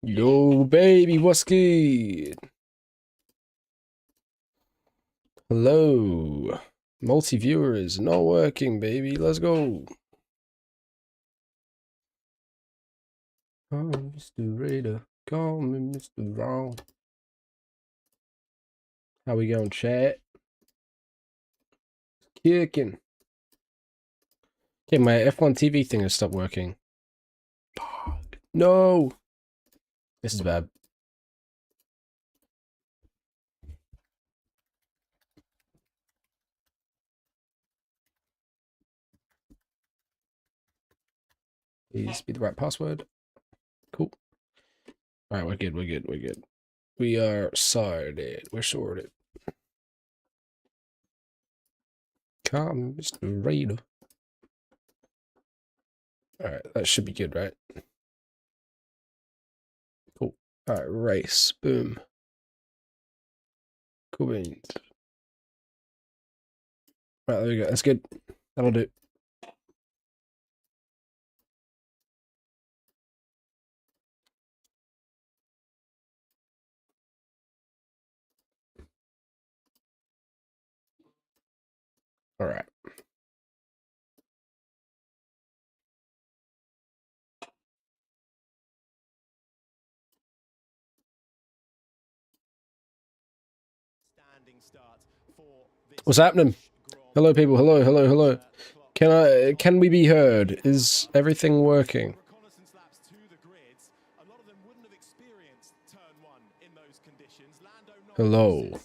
Yo, baby, what's good? Hello. Multi-viewer is not working, baby. Let's go. Call me Mr. Raider. Call me Mr. Wrong. How we going, chat? Kicking. Okay, my F1 TV thing has stopped working. Fuck. No. This is bad. Please be the right password. Cool. Alright, we're good, we're good, we're good. We are sorted. We're sorted. Come, Mr. Raider. Alright, that should be good, right? Cool. Alright, race. Boom. Cool beans. Right, there we go. That's good. That'll do. All right. What's happening? Hello, people. Hello, hello, hello. Can we be heard? Is everything working? Hello.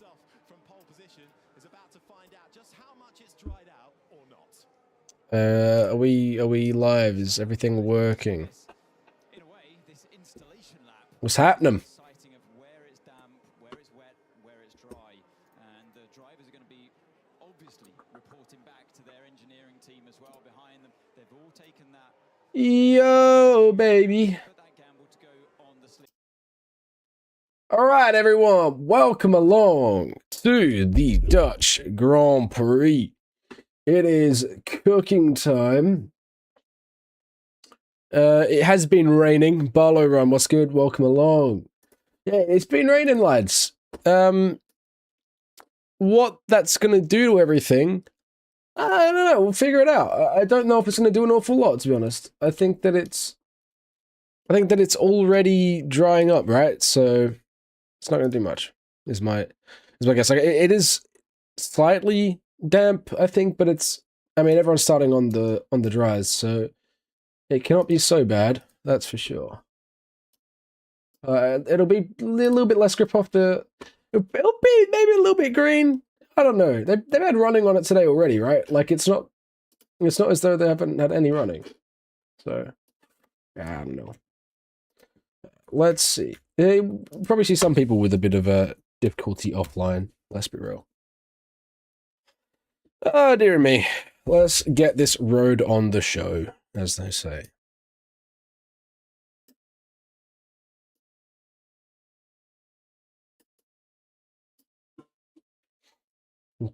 Are we live? Is everything working? What's happening? Yo, baby. All right, everyone. Welcome along to the Dutch Grand Prix. It is cooking time. It has been raining. Barlow Run, what's good? Welcome along. Yeah, it's been raining, lads. What that's gonna do to everything, I don't know. We'll figure it out. I don't know if it's gonna do an awful lot, to be honest. I think that it's already drying up, right? So it's not gonna do much. Is my guess. Like it is slightly damp, I think, but it's. I mean, everyone's starting on the dries, so it cannot be so bad. That's for sure. It'll be a little bit less grip off the. It'll be maybe a little bit green. I don't know. They've had running on it today already, right? Like it's not as though they haven't had any running. So I don't know. Let's see. You probably see some people with a bit of a difficulty offline. Let's be real. Oh dear me. Let's get this road on the show, as they say.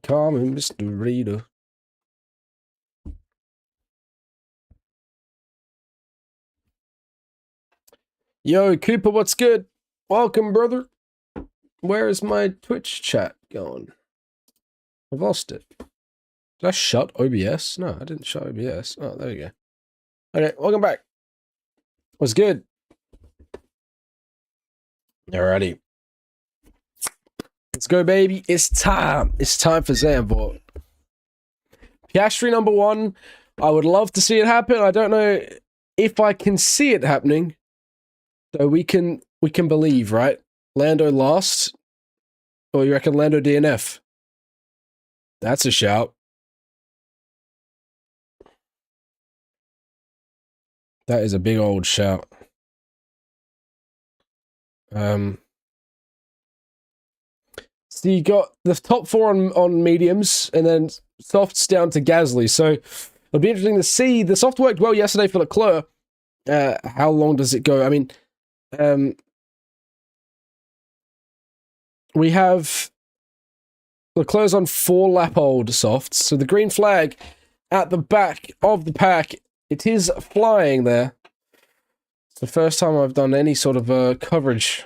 Come in, Mr. Reader. Yo, Cooper, what's good? Welcome, brother. Where is my Twitch chat going? I've lost it. Did I shut OBS? No, I didn't shut OBS. Oh, there you go. Okay, welcome back. What's good? Alrighty. Let's go, baby. It's time. It's time for Zambot. Piastri number 1. I would love to see it happen. I don't know if I can see it happening. So we can believe, right? Lando last? Or you reckon Lando DNF? That's a shout. That is a big old shout. So you got the top 4 on mediums, and then softs down to Gasly. So it'll be interesting to see. The soft worked well yesterday for Leclerc. How long does it go? I mean, we have Leclerc's on 4-lap-old softs. So the green flag at the back of the pack, it is flying there. the first time I've done any sort of coverage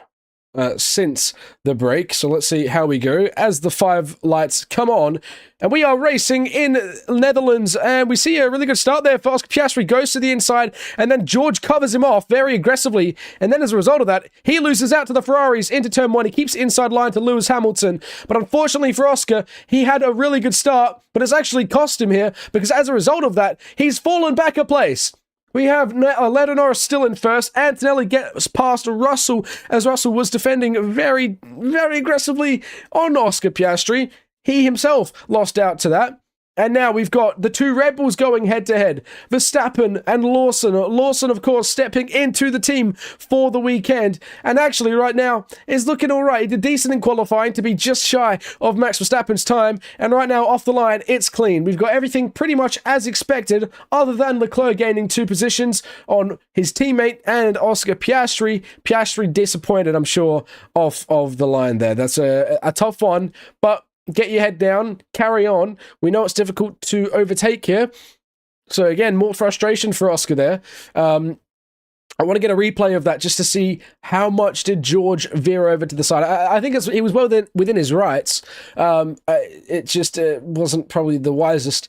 since the break. So let's see how we go as the 5 lights come on. And we are racing in Netherlands, and we see a really good start there for Oscar Piastri. Goes to the inside, and then George covers him off very aggressively. And then as a result of that, he loses out to the Ferraris into turn 1. He keeps inside line to Lewis Hamilton. But unfortunately for Oscar, he had a really good start, but it's actually cost him here, because as a result of that, he's fallen back a place. We have Lando Norris still in first. Antonelli gets past Russell, as Russell was defending very, very aggressively on Oscar Piastri. He himself lost out to that. And now we've got the 2 Red Bulls going head-to-head. Verstappen and Lawson. Lawson, of course, stepping into the team for the weekend. And actually, right now, is looking all right. He did decent in qualifying to be just shy of Max Verstappen's time. And right now, off the line, it's clean. We've got everything pretty much as expected, other than Leclerc gaining 2 positions on his teammate and Oscar Piastri. Piastri disappointed, I'm sure, off of the line there. That's a tough one, but get your head down, carry on. We know it's difficult to overtake here. So again, more frustration for Oscar there. I want to get a replay of that just to see how much did George veer over to the side. I think he was well within his rights. It just wasn't probably the wisest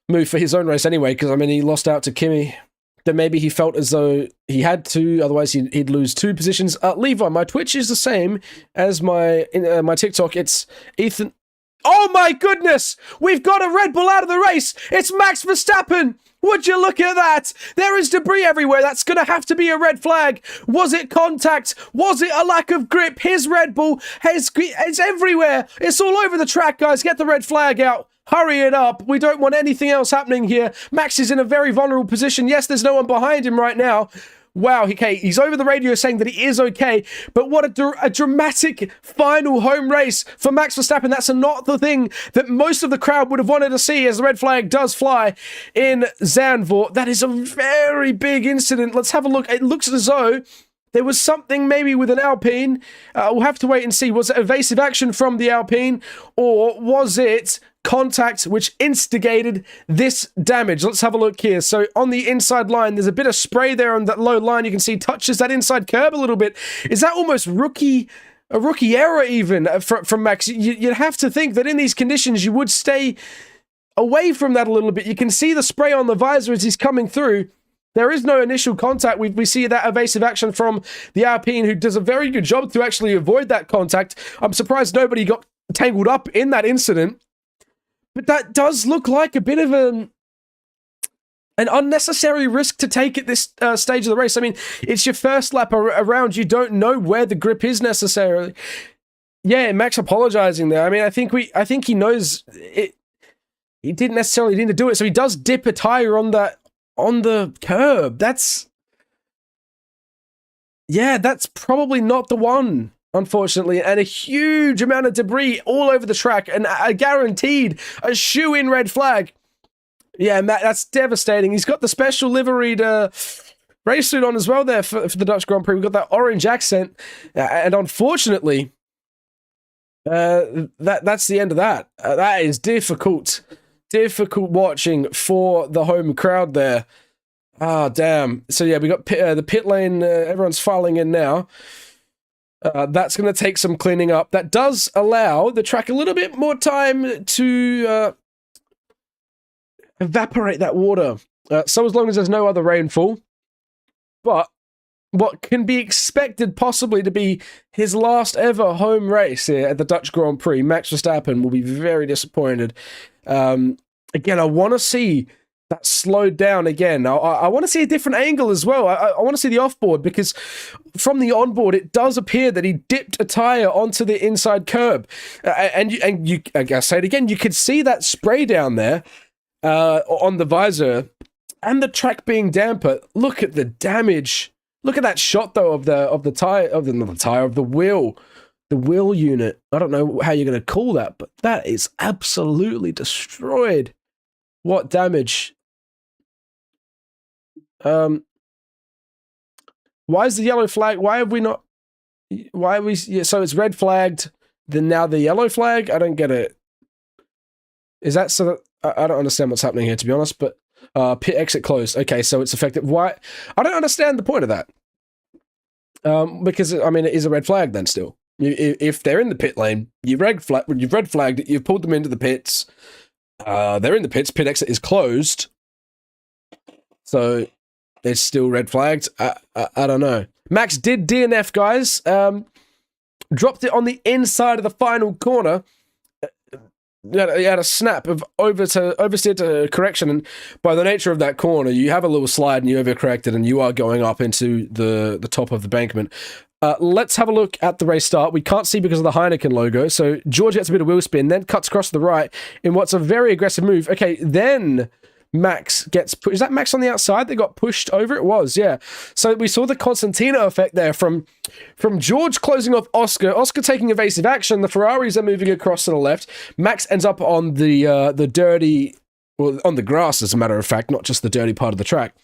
move for his own race anyway, because, I mean, he lost out to Kimi. Then maybe he felt as though he had to, otherwise he'd lose 2 positions. Levi, my Twitch is the same as my TikTok. It's Ethan. Oh my goodness! We've got a Red Bull out of the race! It's Max Verstappen! Would you look at that? There is debris everywhere. That's going to have to be a red flag. Was it contact? Was it a lack of grip? His Red Bull, it's everywhere. It's all over the track, guys. Get the red flag out. Hurry it up. We don't want anything else happening here. Max is in a very vulnerable position. Yes, there's no one behind him right now. Wow, okay, he's over the radio saying that he is okay, but what a dramatic final home race for Max Verstappen. That's not the thing that most of the crowd would have wanted to see, as the red flag does fly in Zandvoort. That is a very big incident. Let's have a look. It looks as though there was something maybe with an Alpine. We'll have to wait and see. Was it evasive action from the Alpine, or was it contact which instigated this damage? Let's have a look here. So on the inside line, there's a bit of spray there on that low line. You can see touches that inside curb a little bit. Is that almost a rookie error even from Max? You'd have to think that in these conditions you would stay away from that a little bit. You can see the spray on the visor as he's coming through. There is no initial contact. We see that evasive action from the Alpine, who does a very good job to actually avoid that contact. I'm surprised nobody got tangled up in that incident. But that does look like a bit of an unnecessary risk to take at this stage of the race. I mean, it's your first lap around. You don't know where the grip is necessarily. Yeah, Max apologizing there. I mean, I think he knows it. He didn't necessarily need to do it, so he does dip a tire on the curb. That's probably not the one, unfortunately, and a huge amount of debris all over the track, and a guaranteed a shoe-in red flag. Yeah, Matt, that's devastating. He's got the special liveried race suit on as well there for the Dutch Grand Prix. We've got that orange accent, and unfortunately, that's the end of that. That is difficult watching for the home crowd there. Ah, damn. So yeah, we got the pit lane. Everyone's filing in now. That's going to take some cleaning up. That does allow the track a little bit more time to evaporate that water. So as long as there's no other rainfall. But what can be expected possibly to be his last ever home race here at the Dutch Grand Prix, Max Verstappen will be very disappointed. Again, I want to see that slowed down again. I want to see a different angle as well. I want to see the offboard, because from the onboard, it does appear that he dipped a tire onto the inside curb. And you, I say it again, you could see that spray down there on the visor and the track being damper. Look at the damage. Look at that shot though of the tire, of the wheel. The wheel unit. I don't know how you're going to call that, but that is absolutely destroyed. What damage? Why is the yellow flag? Why have we not? Why are we? Yeah, so it's red flagged. Then now the yellow flag. I don't get it. Is that so that I don't understand what's happening here, to be honest? But pit exit closed. Okay, so it's effective. Why? I don't understand the point of that. Because, I mean, it is a red flag then still. If they're in the pit lane, you've red flagged it, you've pulled them into the pits, they're in the pits, pit exit is closed, so it's still red flagged. I don't know. Max did DNF, guys. Dropped it on the inside of the final corner. He had a snap of oversteer to correction, and by the nature of that corner, you have a little slide and you overcorrected, and you are going up into the top of the bankment. Let's have a look at the race start. We can't see because of the Heineken logo, so George gets a bit of wheel spin, then cuts across to the right in what's a very aggressive move. Okay, then Max gets pushed. Is that Max on the outside? They got pushed over? It was, yeah. So we saw the Constantino effect there from George closing off Oscar taking evasive action. The Ferraris are moving across to the left. Max ends up on the dirty, well, on the grass, as a matter of fact, not just the dirty part of the track.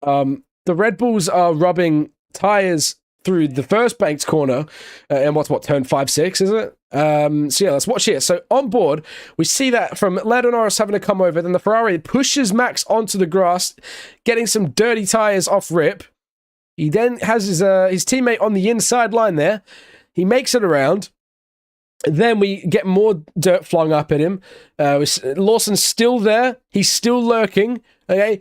The Red Bulls are rubbing tires through the first banked corner, and what's turn 5-6, is it? So yeah, let's watch here. So on board, we see that from Lando Norris having to come over, then the Ferrari pushes Max onto the grass, getting some dirty tires off rip. He then has his teammate on the inside line there. He makes it around. Then we get more dirt flung up at him. Lawson's still there. He's still lurking. Okay.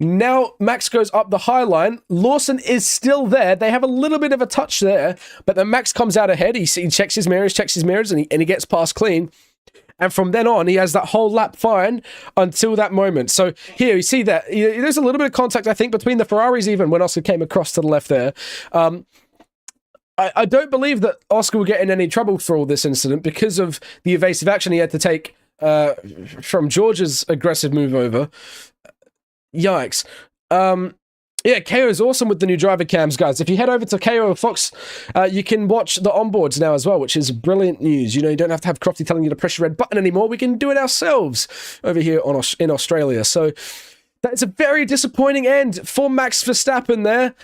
Now Max goes up the high line. Lawson is still there. They have a little bit of a touch there, but then Max comes out ahead. He checks his mirrors, and he gets past clean. And from then on, he has that whole lap fine until that moment. So here, you see that there's a little bit of contact, I think, between the Ferraris even when Oscar came across to the left there. I don't believe that Oscar will get in any trouble for all this incident because of the evasive action he had to take from George's aggressive move over. Yikes. Yeah, Kayo is awesome with the new driver cams, guys. If you head over to Kayo or Fox, you can watch the onboards now as well, which is brilliant news. You know, you don't have to have Crofty telling you to press the red button anymore. We can do it ourselves over here in Australia. So that's a very disappointing end for Max Verstappen there.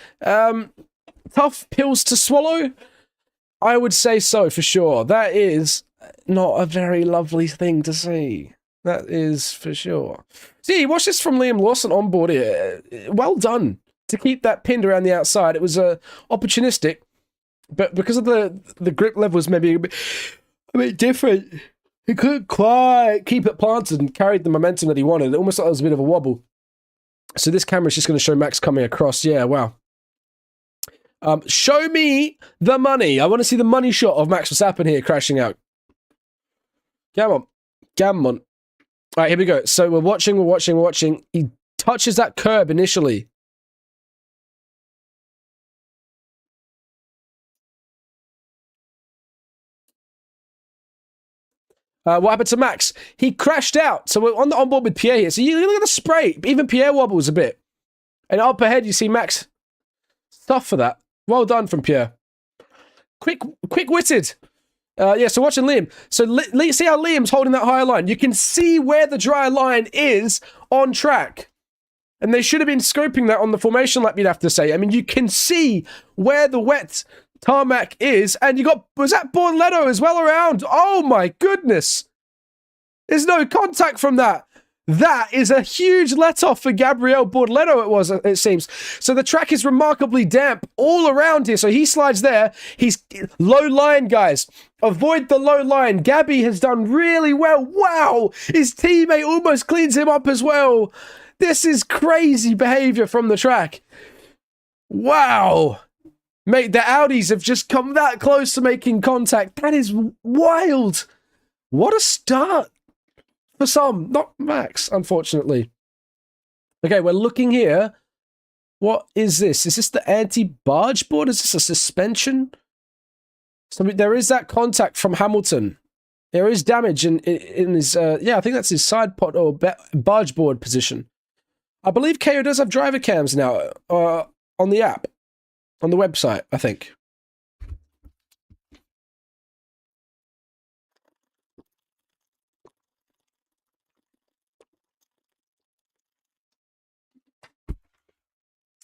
Tough pills to swallow? I would say so, for sure. That is not a very lovely thing to see. That is for sure. See, watch this from Liam Lawson on board here. Well done to keep that pinned around the outside. It was opportunistic, but because of the grip levels maybe a bit different, he couldn't quite keep it planted and carried the momentum that he wanted. It almost like there was a bit of a wobble. So this camera is just going to show Max coming across. Yeah, wow. Show me the money. I want to see the money shot of Max Verstappen here crashing out. Come on. Come on. All right, here we go. So we're watching. He touches that curb initially. What happened to Max? He crashed out. So we're on the onboard with Pierre here. So you look at the spray. Even Pierre wobbles a bit. And up ahead, you see Max. Tough for that. Well done from Pierre. Quick-witted. Yeah, so watching Liam. So see how Liam's holding that high line. You can see where the dry line is on track. And they should have been scoping that on the formation lap, you'd have to say. I mean, you can see where the wet tarmac is. And you got, was that Borletto as well around? Oh my goodness. There's no contact from that. That is a huge let-off for Gabriel Borletto, it seems. So the track is remarkably damp all around here. So he slides there. He's low line, guys. Avoid the low line. Gabby has done really well. Wow! His teammate almost cleans him up as well. This is crazy behavior from the track. Wow! Mate, the Audis have just come that close to making contact. That is wild. What a start. For some, not Max, unfortunately. Okay, we're looking here. What is this? Is this the anti-barge board? Is this a suspension? So there is that contact from Hamilton. There is damage in his, yeah, I think that's his side pot or barge board position. I believe Kayo does have driver cams now on the app, on the website, I think.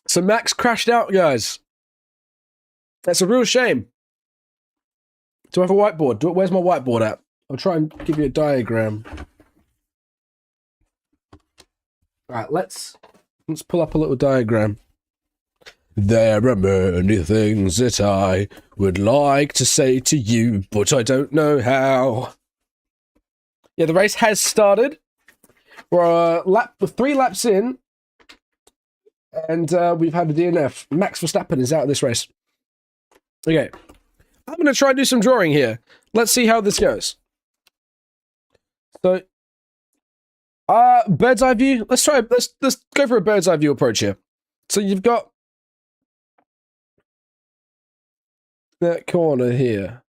So Max crashed out, guys. That's a real shame. Do I have a whiteboard? Where's my whiteboard at? I'll try and give you a diagram. All right, let's pull up a little diagram. There are many things that I would like to say to you, but I don't know how. Yeah, the race has started. We're 3 laps in, and we've had a DNF. Max Verstappen is out of this race. Okay, I'm going to try and do some drawing here. Let's see how this goes. So, bird's eye view. Let's go for a bird's eye view approach here. So you've got that corner here.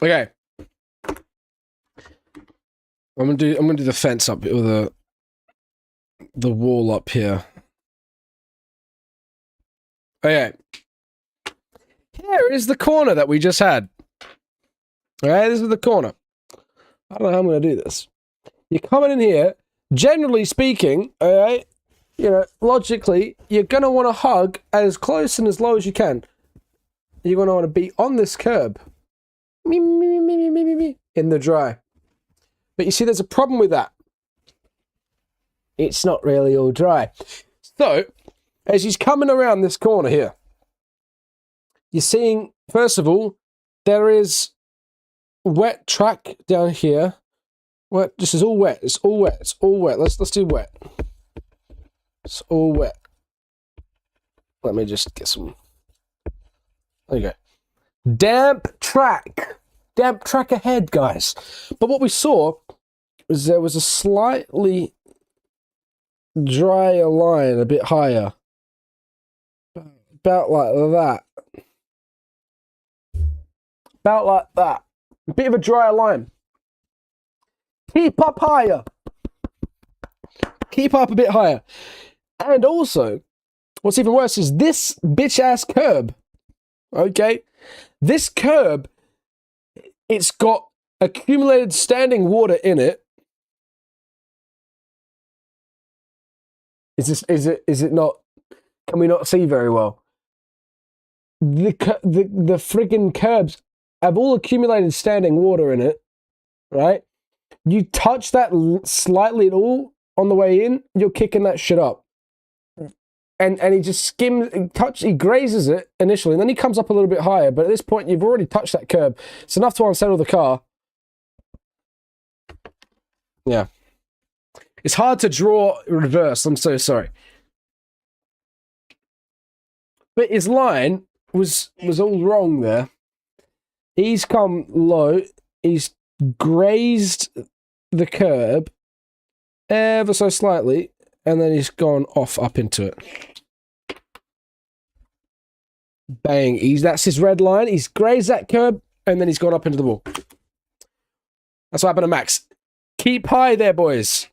Okay. I'm gonna do the fence up or the wall up here. Okay. Here is the corner that we just had. Alright, this is the corner. I don't know how I'm gonna do this. You're coming in here, generally speaking, alright, you know, logically, you're gonna want to hug as close and as low as you can. You're gonna want to be on this curb. In the dry. But you see, there's a problem with that. It's not really all dry. So, as he's coming around this corner here, you're seeing, first of all, there is wet track down here. Wet. This is all wet. It's all wet. It's all wet. Let's do wet. It's all wet. Let me just get some. There you go. Damp track. Damp track ahead, guys. But what we saw was there was a slightly drier line a bit higher. About like that. About like that. A bit of a drier line. Keep up higher. Keep up a bit higher. And also, what's even worse is this bitch-ass curb. Okay? This curb, it's got accumulated standing water in it. Is it not? Can we not see very well? The friggin' curbs have all accumulated standing water in it, right? You touch that slightly at all on the way in, you're kicking that shit up. And he just he grazes it initially, and then he comes up a little bit higher, but at this point, you've already touched that curb. It's enough to unsettle the car. Yeah. It's hard to draw reverse, I'm so sorry. But his line was all wrong there. He's come low, he's grazed the curb ever so slightly, and then he's gone off up into it. Bang. That's his red line. He's grazed that curb, and then he's gone up into the wall. That's what happened to Max. Keep high there, boys.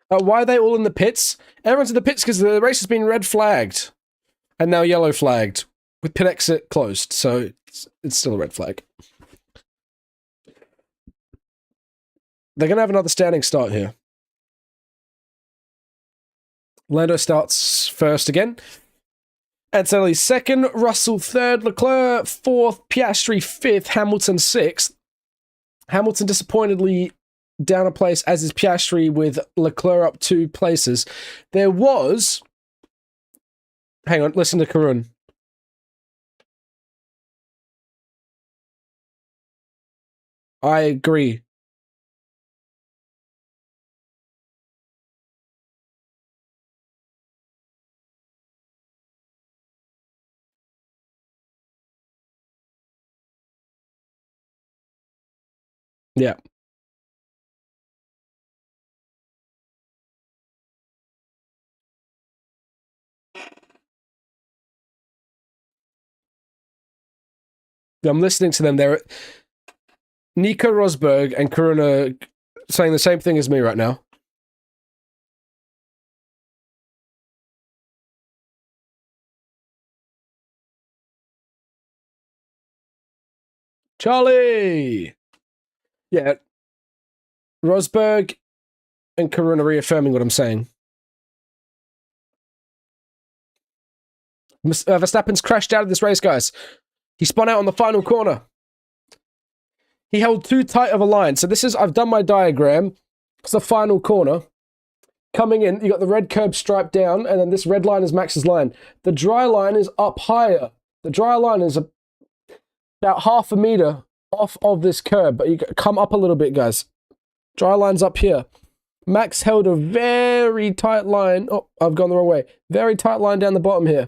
Why are they all in the pits? Everyone's in the pits because the race has been red flagged. And now yellow flagged. With pit exit closed, so it's still a red flag. They're going to have another standing start here. Lando starts first again. Antonelli second, Russell third, Leclerc fourth, Piastri fifth, Hamilton sixth. Hamilton disappointedly down a place, as is Piastri, with Leclerc up 2 places. There was... Hang on, listen to Karun. I agree. Yeah. I'm listening to them. They're Nico Rosberg and Karun are saying the same thing as me right now. Charlie! Yeah. Rosberg and Karuna reaffirming what I'm saying. Verstappen's crashed out of this race, guys. He spun out on the final corner. He held too tight of a line. So this is, I've done my diagram. It's the final corner. Coming in, you got the red curb stripe down, and then this red line is Max's line. The dry line is up higher. The dry line is about half a meter off of this curb, but you come up a little bit, guys. Dry line's up here. Max held a very tight line. Oh, I've gone the wrong way. Very tight line down the bottom here.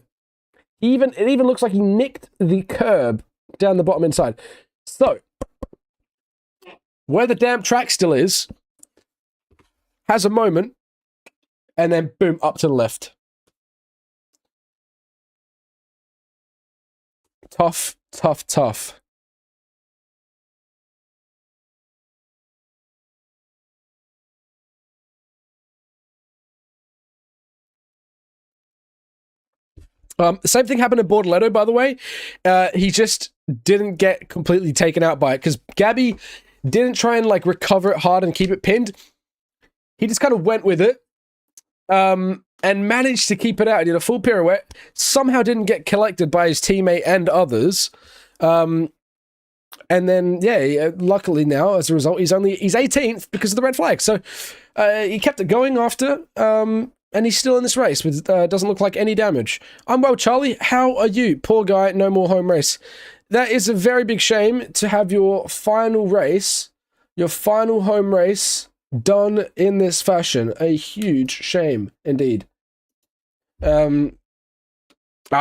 It even looks like he nicked the curb down the bottom inside. So, where the damp track still is, has a moment, and then boom, up to the left. Tough, tough, tough. Same thing happened to Bortoletto, by the way. He just didn't get completely taken out by it because Gabby didn't try and like recover it hard and keep it pinned. He just kind of went with it and managed to keep it out. He did a full pirouette, somehow didn't get collected by his teammate and others. And then, yeah, luckily now, as a result, he's 18th because of the red flag. So he kept it going after, and he's still in this race with doesn't look like any damage. I'm well, Charlie. How are you? Poor guy, no more home race. That is a very big shame to have your final race, your final home race, done in this fashion. A huge shame indeed. I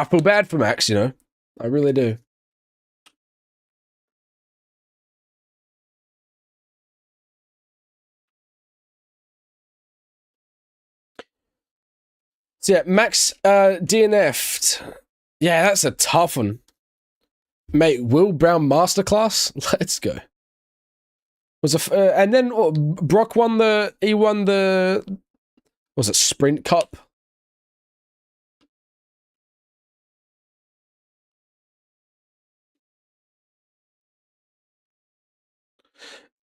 feel bad for Max, you know. I really do. So yeah, Max DNF'd. Yeah, that's a tough one. Mate, Will Brown Masterclass? Let's go. And then Brock won the was it Sprint Cup?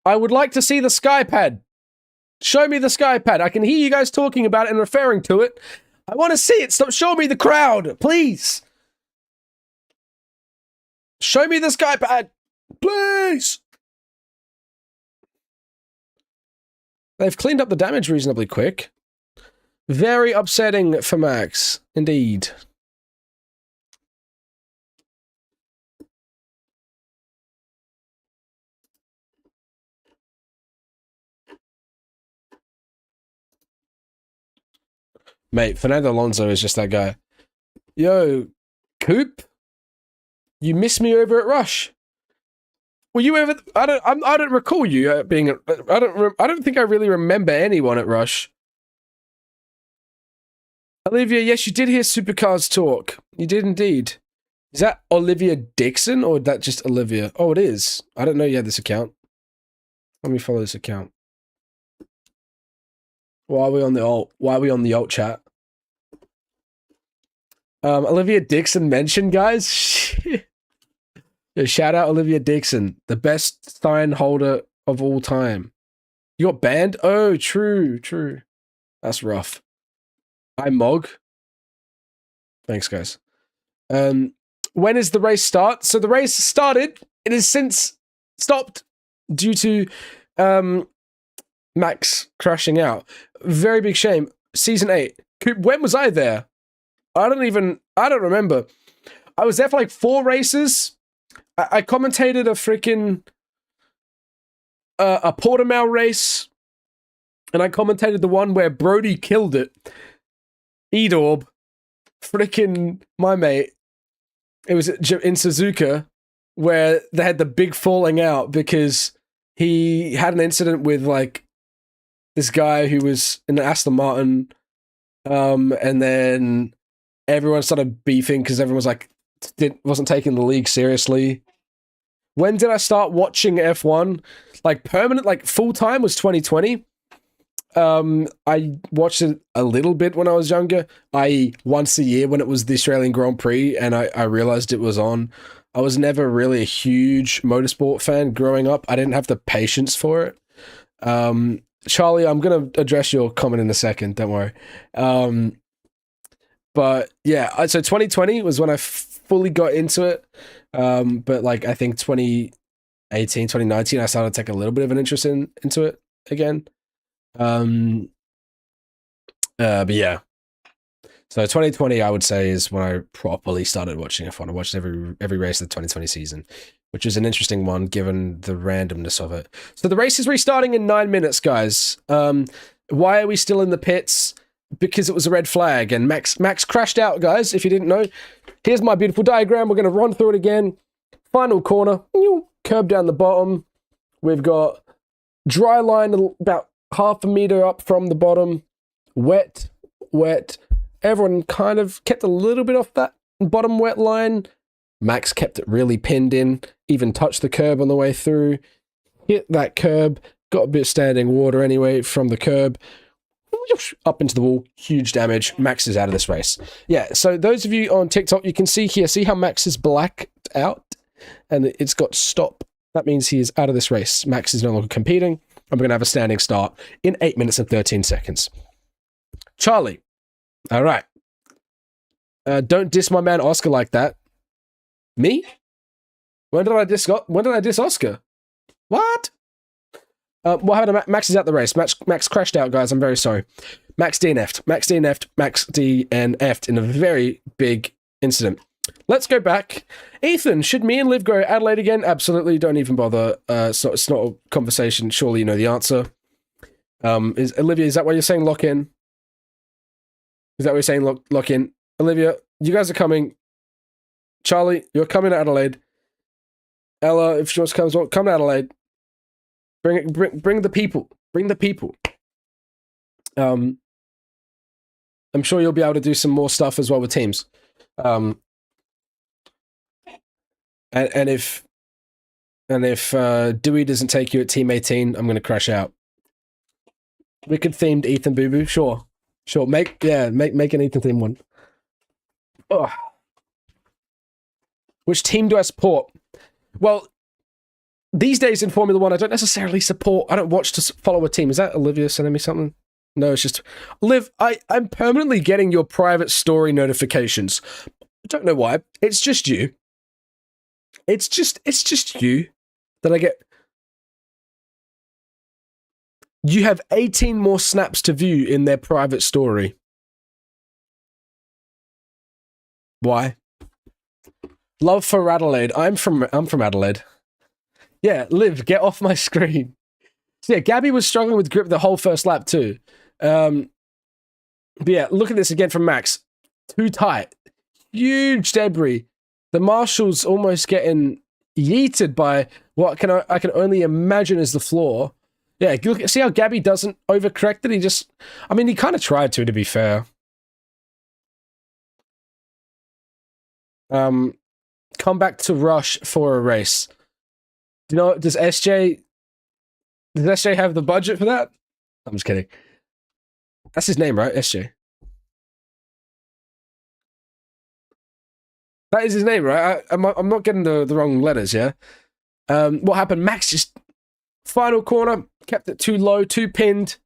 I would like to see the Skypad. Show me the Skypad. I can hear you guys talking about it and referring to it. I want to see it. Stop showing me the crowd, please. Show me the Skypad, please. They've cleaned up the damage reasonably quick. Very upsetting for Max, indeed. Mate, Fernando Alonso is just that guy. Yo, Coop, you missed me over at Rush. Were you ever? I don't recall you being. I don't think I really remember anyone at Rush. Olivia, yes, you did hear Supercars talk. You did indeed. Is that Olivia Dixon or is that just Olivia? Oh, it is. I don't know you had this account. Let me follow this account. Why are we on the alt chat? Olivia Dixon mentioned, guys. Yeah, shout out Olivia Dixon, the best sign holder of all time. You got banned? Oh, true. That's rough. I'm Mog. Thanks, guys. When is the race start? So the race started. It has since stopped due to Max crashing out. Very big shame. Season 8. When was I there? I don't remember. I was there for like 4 races. I commentated a freaking a Portimao race, and I commentated the one where Brody killed it. Edorb, freaking my mate. It was in Suzuka where they had the big falling out because he had an incident with like this guy who was in an Aston Martin, and then everyone started beefing because everyone was like wasn't taking the league seriously. When did I start watching F1? Like permanent, like full time was 2020. I watched it a little bit when I was younger, i.e. once a year when it was the Australian Grand Prix and I realized it was on. I was never really a huge motorsport fan growing up. I didn't have the patience for it. Charlie, I'm going to address your comment in a second. Don't worry. But yeah, so 2020 was when I fully got into it. But like, I think 2018, 2019, I started to take a little bit of an interest into it again. But yeah. So 2020, I would say, is when I properly started watching F1. I watched every race of the 2020 season, which is an interesting one given the randomness of it. So the race is restarting in 9 minutes, guys. Why are we still in the pits? Because it was a red flag, and Max crashed out, guys. If you didn't know, here's my beautiful diagram. We're going to run through it again. Final corner, curb down the bottom. We've got dry line about half a meter up from the bottom. Wet. Everyone kind of kept a little bit off that bottom wet line. Max kept it really pinned in, even touched the curb on the way through. Hit that curb, got a bit of standing water anyway from the curb. Up into the wall, huge damage. Max is out of this race. Yeah, so those of you on TikTok, you can see here, see how Max is blacked out and it's got stop. That means he is out of this race. Max is no longer competing, and we're going to have a standing start in 8 minutes and 13 seconds. Charlie. All right. Don't diss my man Oscar like that. Me? When did I diss Oscar? What? What happened to Max is out the race. Max crashed out, guys. I'm very sorry. Max DNF'd. Max DNF'd in a very big incident. Let's go back. Ethan, should me and Liv go Adelaide again? Absolutely. Don't even bother. It's not a conversation. Surely you know the answer. Olivia, is that what you're saying? Lock in. Is that what you're saying? Lock in. Olivia, you guys are coming. Charlie, you're coming to Adelaide. Ella, if she wants to come as well, come to Adelaide. Bring the people. Bring the people. I'm sure you'll be able to do some more stuff as well with teams. And if Dewey doesn't take you at Team 18, I'm gonna crash out. Wicked themed Ethan Boo Boo, sure. Make an Ethan themed one. Ugh. Which team do I support? Well, these days in Formula One, I don't necessarily support. I don't watch to follow a team. Is that Olivia sending me something? No, it's just Liv. I'm permanently getting your private story notifications. I don't know why. It's just you. It's just you that I get. You have 18 more snaps to view in their private story. Why? Love for Adelaide. I'm from Adelaide. Yeah, Liv, get off my screen. So yeah, Gabby was struggling with grip the whole first lap too. But yeah, look at this again from Max. Too tight. Huge debris. The marshal's almost getting yeeted by what I can only imagine is the floor. Yeah, look, see how Gabby doesn't overcorrect it? He kind of tried to be fair. Come back to Rush for a race. You know, does SJ have the budget for that? I'm just kidding. That's his name, right? SJ. That is his name, right? I'm not getting the wrong letters, yeah? What happened? Max just final corner, kept it too low, too pinned.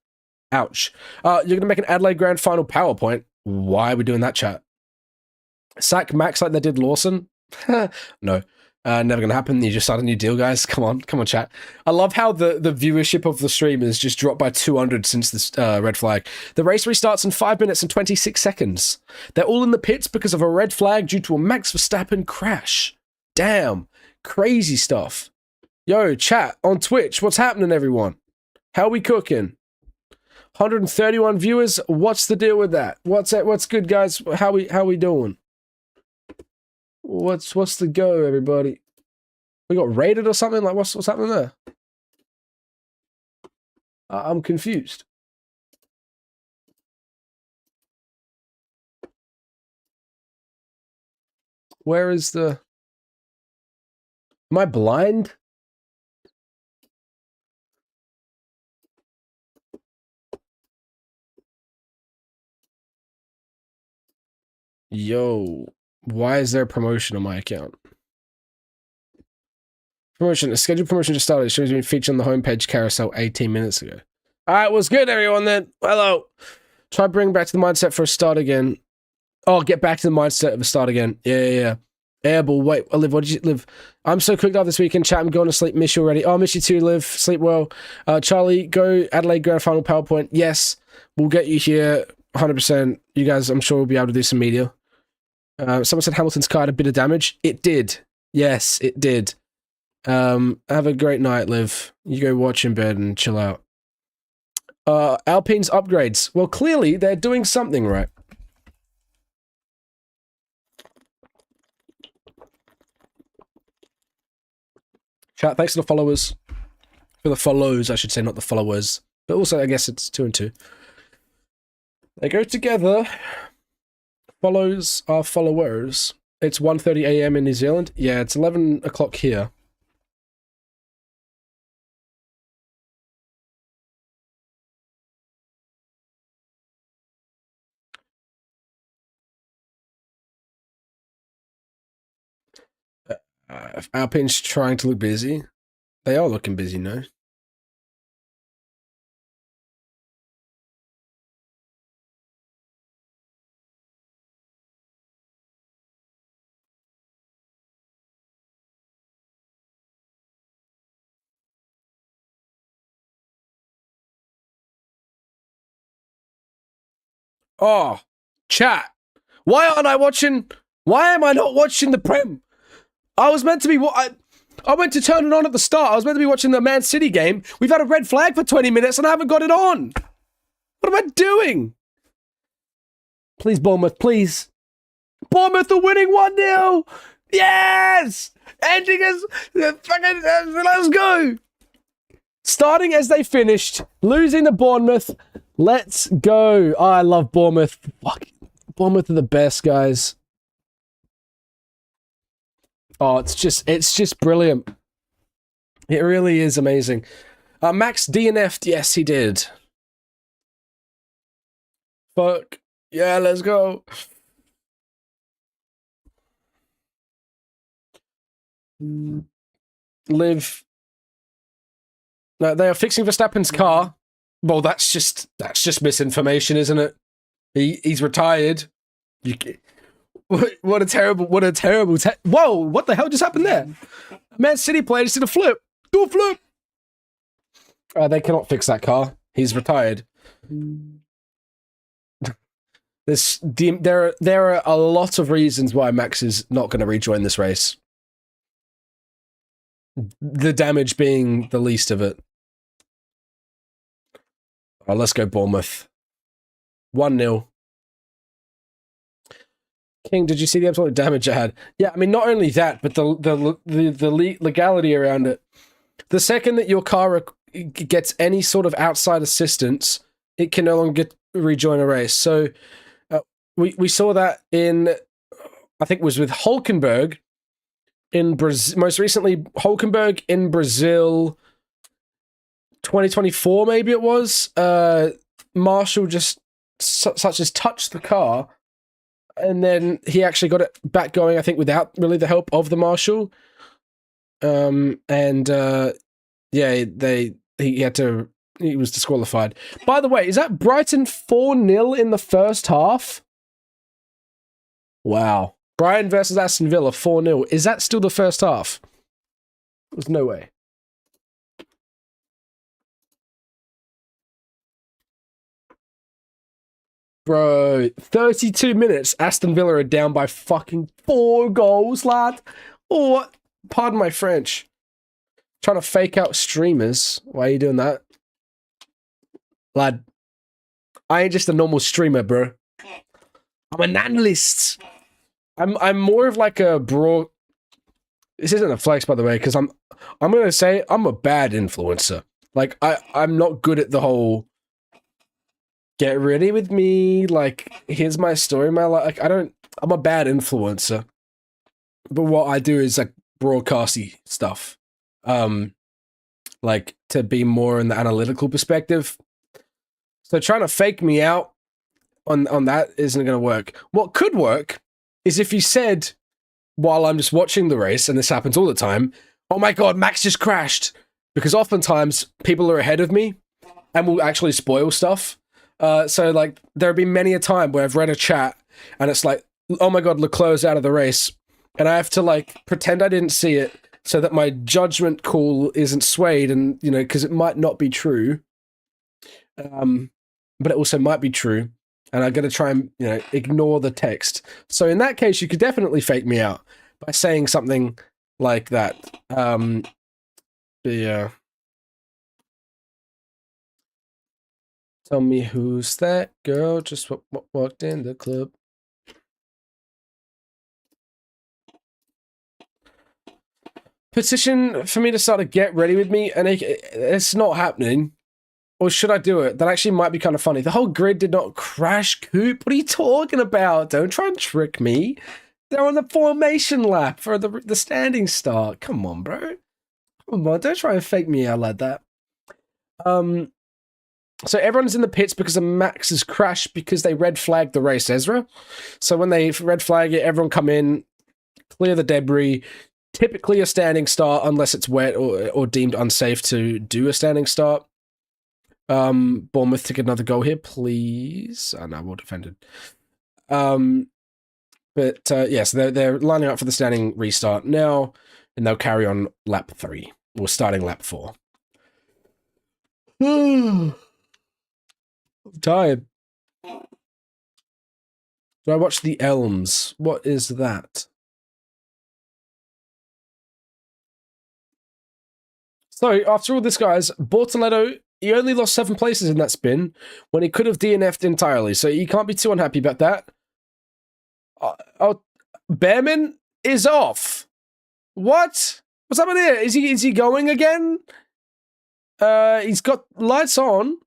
Ouch. You're going to make an Adelaide Grand Final PowerPoint. Why are we doing that, chat? Sack Max like they did Lawson? No. Never gonna happen. You just signed a new deal, guys. Come on, chat. I love how the viewership of the stream has just dropped by 200 since this red flag. The race restarts in 5 minutes and 26 seconds. They're all in the pits because of a red flag due to a Max Verstappen crash. Damn. Crazy stuff. Yo, chat on Twitch. What's happening, everyone? How we cooking? 131 viewers. What's the deal with that? What's good, guys? How we doing? What's the go, everybody? We got raided or something? Like, what's happening there? I'm confused. Where is the... Am I blind? Yo, why is there a promotion on my account? Promotion. A scheduled promotion just started. It shows been featured on the homepage carousel 18 minutes ago. All right, what's good, everyone, then? Hello. Try bring back to the mindset for a start again. Oh, get back to the mindset of a start again. Yeah. Airball, wait, Liv, what did you, Liv? I'm so cooked up this weekend, chat. I'm going to sleep. Miss you already. Oh, miss you too, Liv. Sleep well. Charlie, go Adelaide Grand Final PowerPoint. Yes, we'll get you here 100%. You guys, I'm sure we'll be able to do some media. Someone said Hamilton's car had a bit of damage. It did. Yes, it did. Have a great night, Liv. You go watch in bed and chill out. Alpine's upgrades. Well, clearly they're doing something right. Chat, thanks to the followers. For the follows, I should say, not the followers. But also, I guess it's 2 and 2. They go together. Follows are followers. It's 1:30 a.m. in New Zealand. Yeah, it's 11 o'clock here. Alpine's trying to look busy. They are looking busy, no? Oh, chat. Why am I not watching the Prem? I was meant to be... I went to turn it on at the start. I was meant to be watching the Man City game. We've had a red flag for 20 minutes and I haven't got it on. What am I doing? Please, Bournemouth, please. Bournemouth are winning 1-0. Yes! Ending as... Let's go. Starting as they finished. Losing to Bournemouth. Let's go. Oh, I love Bournemouth. Fuck. Bournemouth are the best, guys. Oh, it's just brilliant. It really is amazing. Max DNF'd. Yes, he did. Fuck. Yeah, let's go. Live. No, they are fixing Verstappen's car. Well, that's just misinformation, isn't it? He's retired. What a terrible... Whoa, what the hell just happened there? Man City player just did a flip. Do a flip. They cannot fix that car. He's retired. There are a lot of reasons why Max is not going to rejoin this race. The damage being the least of it. Oh, let's go Bournemouth. 1-0. King, did you see the absolute damage it had? Yeah, I mean, not only that, but the legality around it. The second that your car gets any sort of outside assistance, it can no longer rejoin a race. So we saw that in, I think it was with Hulkenberg in Brazil. Most recently, Hulkenberg in Brazil, 2024 maybe it was. Marshall just such as touched the car. And then he actually got it back going, I think, without really the help of the marshal. Yeah, he was disqualified. By the way, is that Brighton 4-0 in the first half? Wow. Brighton versus Aston Villa 4-0. Is that still the first half? There's no way. Bro, 32 minutes. Aston Villa are down by fucking 4 goals, lad. Oh, pardon my French. Trying to fake out streamers. Why are you doing that? Lad, I ain't just a normal streamer, bro. I'm an analyst. I'm more of like a bro. This isn't a flex, by the way, because I'm gonna say I'm a bad influencer. Like I'm not good at the whole get ready with me, like, here's my story, my life. Like, I'm a bad influencer. But what I do is, like, broadcasty stuff. Like, to be more in the analytical perspective. So trying to fake me out on that isn't going to work. What could work is if you said, while I'm just watching the race, and this happens all the time, Oh my god, Max just crashed. Because oftentimes people are ahead of me and will actually spoil stuff. So like there have been many a time where I've read a chat and it's like, oh my god, Leclerc's out of the race. And I have to like pretend I didn't see it so that my judgment call isn't swayed, and you know, because it might not be true. But it also might be true. And I'm going to try and, you know, ignore the text. So in that case, you could definitely fake me out by saying something like that. Yeah. Tell me who's that girl just walked in the club. Petition for me to start a get ready with me, and it's not happening. Or should I do it? That actually might be kind of funny. The whole grid did not crash, Coop. What are you talking about? Don't try and trick me. They're on the formation lap for the standing start. Come on, bro. Come on, don't try and fake me out like that. So everyone's in the pits because of Max's crash because they red flagged the race, Ezra. So when they red flag it, everyone come in, clear the debris. Typically a standing start unless it's wet or deemed unsafe to do a standing start. Bournemouth to get another goal here, please. Oh no, well defended. But yes, they're lining up for the standing restart now, and they'll carry on lap 3 or starting lap 4. I'm tired. So I watched The Elms. What is that? So after all this, guys, Bortoletto, he only lost 7 places in that spin when he could have DNF'd entirely. So you can't be too unhappy about that. Behrman is off. What? What's happening here? Is he going again? He's got lights on.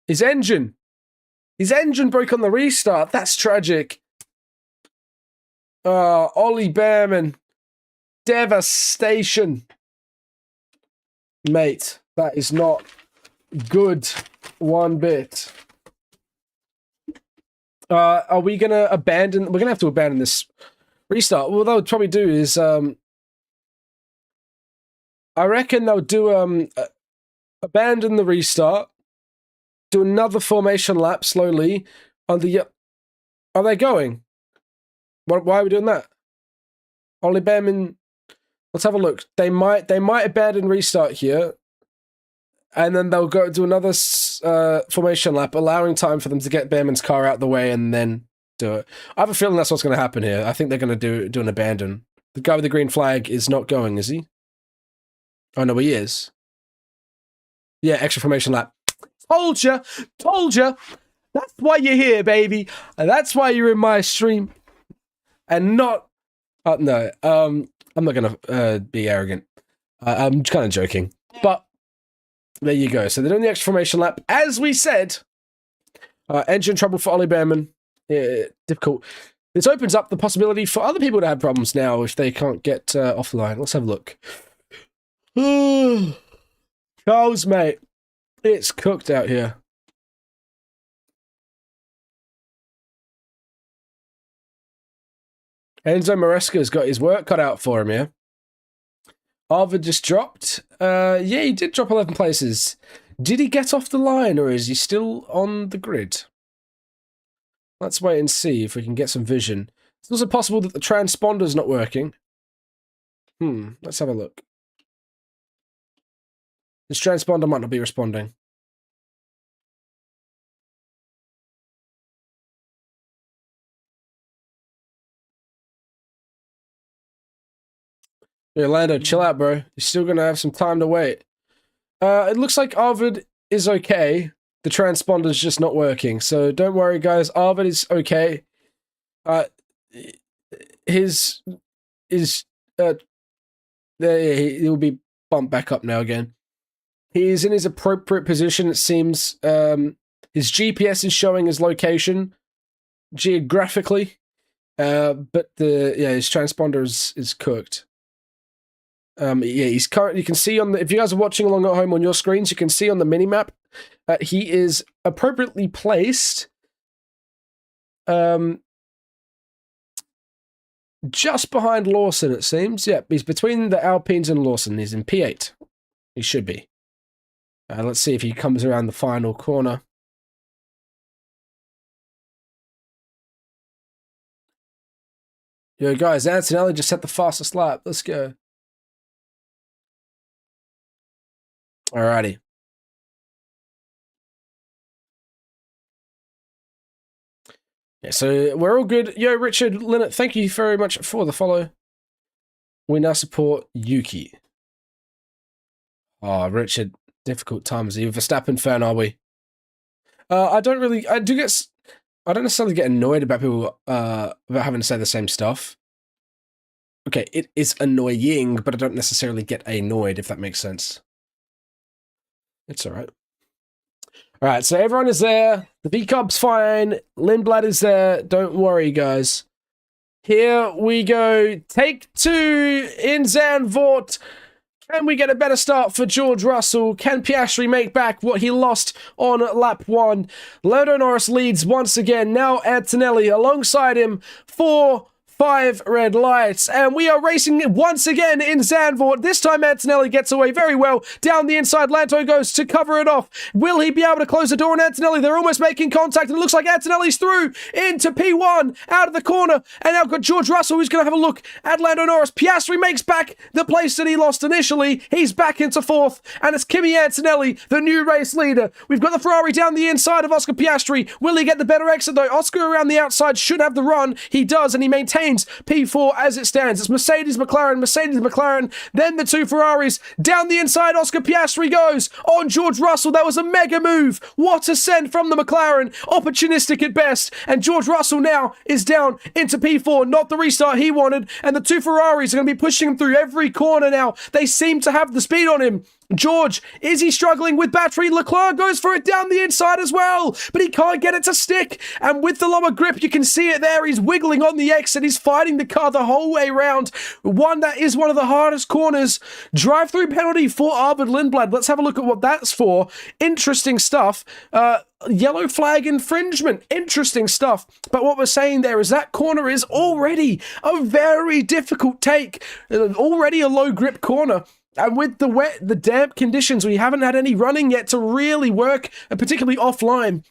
His engine broke on the restart. That's tragic. Ollie Behrman. Devastation. Mate, that is not good one bit. Are we going to abandon... We're going to have to abandon this restart. What they'll probably do is... I reckon they'll do... abandon the restart. Do another formation lap slowly. On the... Are they going? Why are we doing that? Ollie Behrman... Let's have a look. They might abandon restart here. And then they'll go do another formation lap, allowing time for them to get Behrman's car out the way and then do it. I have a feeling that's what's going to happen here. I think they're going to do an abandon. The guy with the green flag is not going, is he? Oh, no, he is. Yeah, extra formation lap. Told you. That's why you're here, baby. And that's why you're in my stream. And not... no, I'm not going to be arrogant. I'm kind of joking. But there you go. So they're doing the extra formation lap. As we said, engine trouble for Ollie Behrman. Difficult. This opens up the possibility for other people to have problems now if they can't get off the line. Let's have a look. Charles, mate. It's cooked out here. Enzo Maresca's got his work cut out for him here. Arvid just dropped. Yeah, he did drop 11 places. Did he get off the line, or is he still on the grid? Let's wait and see if we can get some vision. It's also possible that the transponder's not working. Let's have a look. This transponder might not be responding. Yeah, Lando, chill out, bro. You're still going to have some time to wait. It looks like Arvid is okay. The transponder is just not working. So don't worry, guys. Arvid is okay. He'll be bumped back up now again. He's in his appropriate position, it seems. His GPS is showing his location geographically. But his transponder is cooked. He's currently, you can see on the, if you guys are watching along at home on your screens, you can see on the minimap that he is appropriately placed. just behind Lawson, it seems. Yep, he's between the Alpines and Lawson. He's in P8. He should be. Let's see if he comes around the final corner. Yo, guys, Antonelli just set the fastest lap. Let's go. Alrighty. Yeah, so we're all good. Yo, Richard, Linnet, thank you very much for the follow. We now support Yuki. Oh, Richard, difficult times. Are you a Verstappen fan, are we? I don't necessarily get annoyed about people about having to say the same stuff. Okay, it is annoying, but I don't necessarily get annoyed, if that makes sense. It's alright. Alright, so everyone is there. The B-Cub's fine. Lindblad is there. Don't worry, guys. Here we go. Take 2 in Zandvoort. Can we get a better start for George Russell? Can Piastri make back what he lost on lap 1? Lando Norris leads once again. Now Antonelli alongside him. 4-5 red lights. And we are racing once again in Zandvoort. This time Antonelli gets away very well. Down the inside, Lando goes to cover it off. Will he be able to close the door on Antonelli? They're almost making contact, and it looks like Antonelli's through into P1, out of the corner. And now got George Russell, who's going to have a look at Lando Norris. Piastri makes back the place that he lost initially. He's back into 4th, and it's Kimi Antonelli, the new race leader. We've got the Ferrari down the inside of Oscar Piastri. Will he get the better exit, though? Oscar around the outside should have the run. He does, and he maintains P4 as it stands. It's Mercedes, McLaren, then the 2 Ferraris. Down the inside, Oscar Piastri goes on George Russell. That was a mega move. What a send from the McLaren. Opportunistic at best. And George Russell now is down into P4. Not the restart he wanted. And the 2 Ferraris are going to be pushing him through every corner now. They seem to have the speed on him. George, is he struggling with battery? Leclerc goes for it down the inside as well, but he can't get it to stick. And with the lower grip, you can see it there. He's wiggling on the exit. He's fighting the car the whole way around. That is one of the hardest corners. Drive-through penalty for Arvid Lindblad. Let's have a look at what that's for. Interesting stuff. Yellow flag infringement. Interesting stuff. But what we're saying there is that corner is already a very difficult take. Already a low grip corner. And with the wet, the damp conditions, we haven't had any running yet to really work, particularly offline.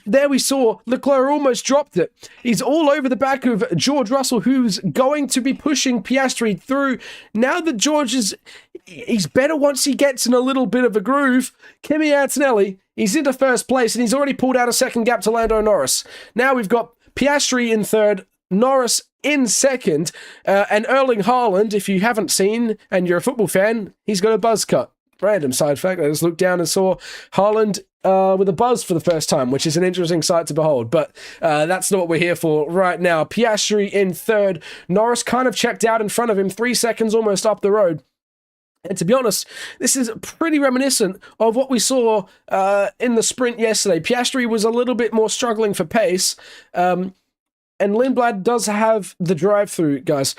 There we saw Leclerc almost dropped it. He's all over the back of George Russell, who's going to be pushing Piastri through. Now that George he's better once he gets in a little bit of a groove. Kimi Antonelli, he's into 1st place, and he's already pulled out a 2nd gap to Lando Norris. Now we've got Piastri in 3rd, Norris in 2nd, and Erling Haaland, if you haven't seen and you're a football fan, he's got a buzz cut. Random side fact, I just looked down and saw Haaland with a buzz for the first time, which is an interesting sight to behold, but that's not what we're here for right now. Piastri in 3rd, Norris kind of checked out in front of him, 3 seconds almost up the road. And to be honest, this is pretty reminiscent of what we saw in the sprint yesterday. Piastri was a little bit more struggling for pace, and Lindblad does have the drive-through, guys.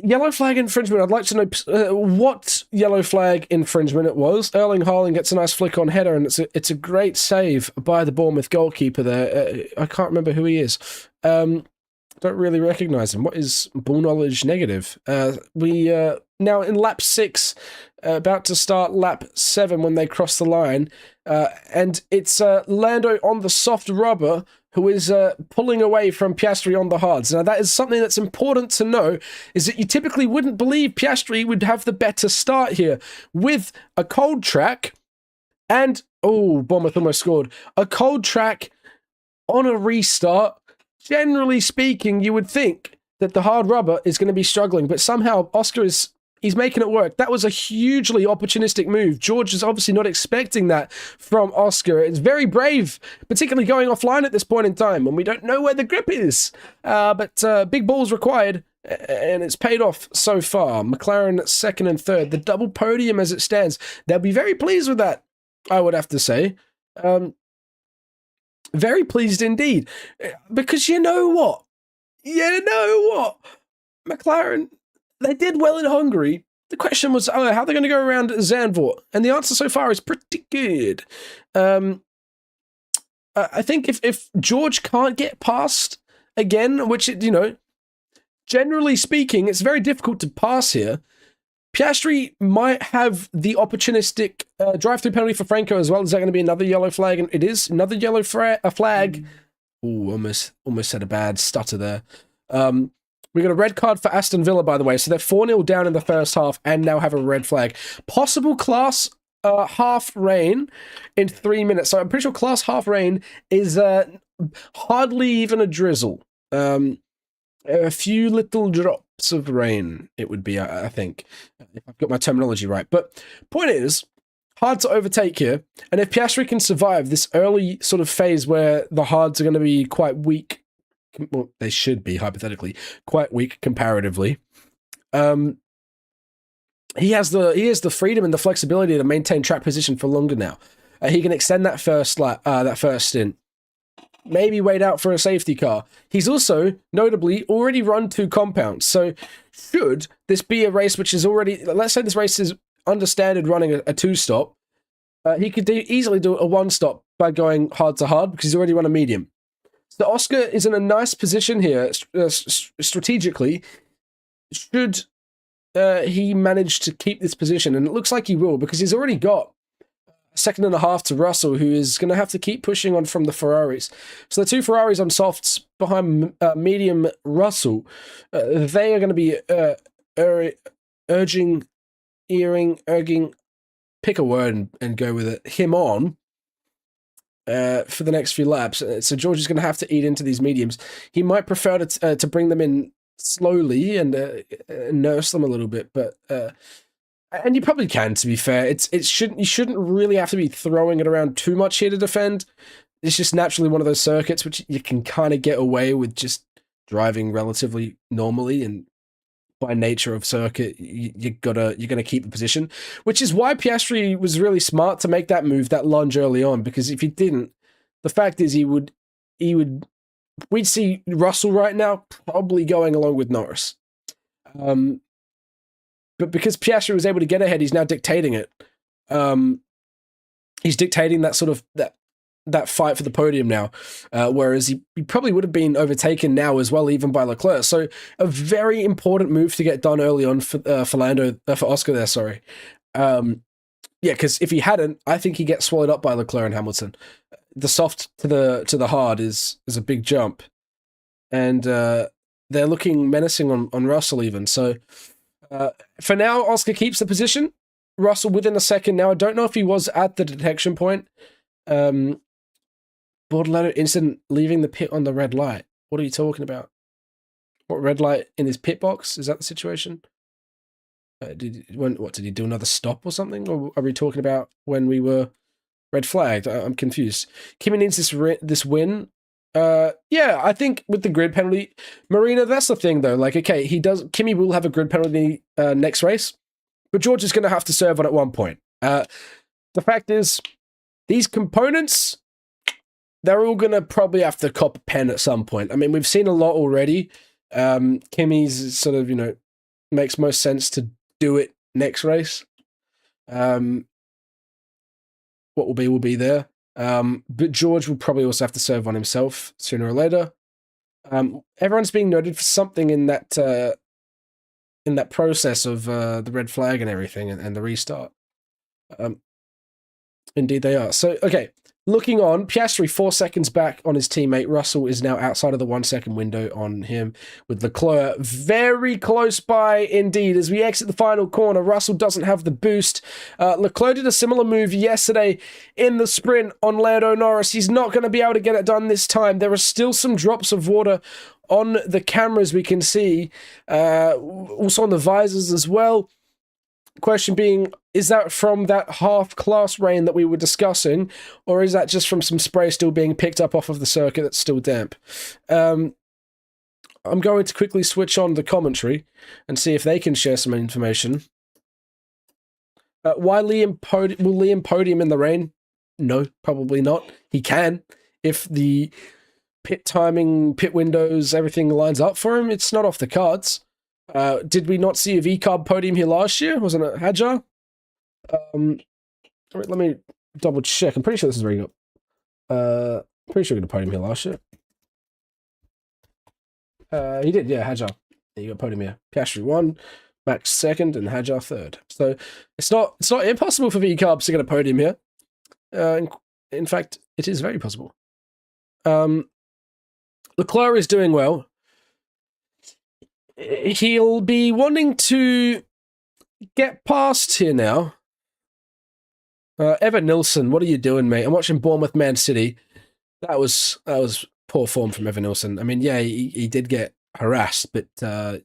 Yellow flag infringement. I'd like to know what yellow flag infringement it was. Erling Haaland gets a nice flick on header, and it's a great save by the Bournemouth goalkeeper there. I can't remember who he is. Don't really recognise him. What is ball knowledge negative? We now in lap 6, about to start lap 7 when they cross the line, and it's Lando on the soft rubber who is pulling away from Piastri on the hards. Now, that is something that's important to know, is that you typically wouldn't believe Piastri would have the better start here. With a cold track and... Oh, Bournemouth almost scored. A cold track on a restart, generally speaking, you would think that the hard rubber is going to be struggling, but somehow Oscar he's making it work. That was a hugely opportunistic move. George is obviously not expecting that from Oscar. It's very brave, particularly going offline at this point in time when we don't know where the grip is. But big balls required, and it's paid off so far. McLaren 2nd and 3rd, the double podium as it stands. They'll be very pleased with that, I would have to say. Very pleased indeed. Because you know what? McLaren... They did well in Hungary. The question was, how are they going to go around Zandvoort? And the answer so far is pretty good. I think if George can't get past again, which, you know, generally speaking, it's very difficult to pass here. Piastri might have the opportunistic drive-through penalty for Franco as well. Is that going to be another yellow flag? And it is another yellow flag. Ooh, almost had a bad stutter there. We got a red card for Aston Villa, by the way. So they're 4-0 down in the first half and now have a red flag. Possible class half rain in 3 minutes. So I'm pretty sure class half rain is hardly even a drizzle. A few little drops of rain, it would be, I think, if I've got my terminology right. But point is, hard to overtake here. And if Piastri can survive this early sort of phase where the hards are going to be quite weak, well, they should be, hypothetically, quite weak comparatively, he has the freedom and the flexibility to maintain track position for longer now. He can extend that first stint. Maybe wait out for a safety car. He's also, notably, already run 2 compounds. So should this be a race which is already... Let's say this race is understanded running a 2-stop. He could easily do a 1-stop by going hard to hard because he's already run a medium. So Oscar is in a nice position here strategically. Should he manage to keep this position? And it looks like he will because he's already got second and a half to Russell, who is going to have to keep pushing on from the Ferraris. So the 2 Ferraris on softs behind medium Russell, they are going to be urging, pick a word and go with it, him on for the next few laps. So George is going to have to eat into these mediums. He might prefer to bring them in slowly and nurse them a little bit, but... and you probably can, to be fair. You shouldn't really have to be throwing it around too much here to defend. It's just naturally one of those circuits which you can kind of get away with just driving relatively normally, and by nature of circuit, you're gonna keep the position. Which is why Piastri was really smart to make that move, that lunge early on, because if he didn't, the fact is we'd see Russell right now probably going along with Norris. But because Piastri was able to get ahead, he's now dictating it. He's dictating that sort of that fight for the podium now, whereas he probably would have been overtaken now as well, even by Leclerc. So a very important move to get done early on for Oscar there. Sorry, yeah, because if he hadn't, I think he gets swallowed up by Leclerc and Hamilton. The soft to the hard is a big jump, and they're looking menacing on Russell even. So. For now, Oscar keeps the position. Russell within a second now. I don't know if he was at the detection point. Bordello incident leaving the pit on the red light. What are you talking about? What red light in his pit box? Is that the situation? Did he do another stop or something? Or are we talking about when we were red flagged? I'm confused. Kimi needs this win. Yeah, I think with the grid penalty, Marina, that's the thing though. Like, okay, Kimi will have a grid penalty next race, but George is going to have to serve on at one point. The fact is, these components, they're all going to probably have to cop a pen at some point. I mean, we've seen a lot already. Kimi's sort of, makes most sense to do it next race. What will be there. But George will probably also have to serve on himself sooner or later. Everyone's being noted for something in that process of the red flag and everything and the restart. Indeed they are. So, okay, looking on, Piastri 4 seconds back on his teammate. Russell is now outside of the 1 second window on him, with Leclerc very close by indeed. As we exit the final corner, Russell doesn't have the boost. Leclerc did a similar move yesterday in the sprint on Lando Norris. He's not going to be able to get it done this time. There are still some drops of water on the cameras we can see, also on the visors as well. Question being, is that from that half-class rain that we were discussing, or is that just from some spray still being picked up off of the circuit that's still damp? I'm going to quickly switch on the commentary and see if they can share some information. Why will Liam podium in the rain? No, probably not. He can. If the pit timing, pit windows, everything lines up for him, it's not off the cards. Did we not see a V-Carb podium here last year? Wasn't it Hadjar? Let me double check. I'm pretty sure this is where he got. Pretty sure he got a podium here last year. He did, yeah, Hajar. You got podium here. Piastri 1, Max 2nd, and Hajar 3rd. So it's not impossible for V-Carbs to get a podium here. In fact, it is very possible. Leclerc is doing well. He'll be wanting to get past here now. Evan Nilsson, what are you doing, mate? I'm watching Bournemouth Man City. That was poor form from Evan Nilsson. I mean, yeah, he did get harassed, but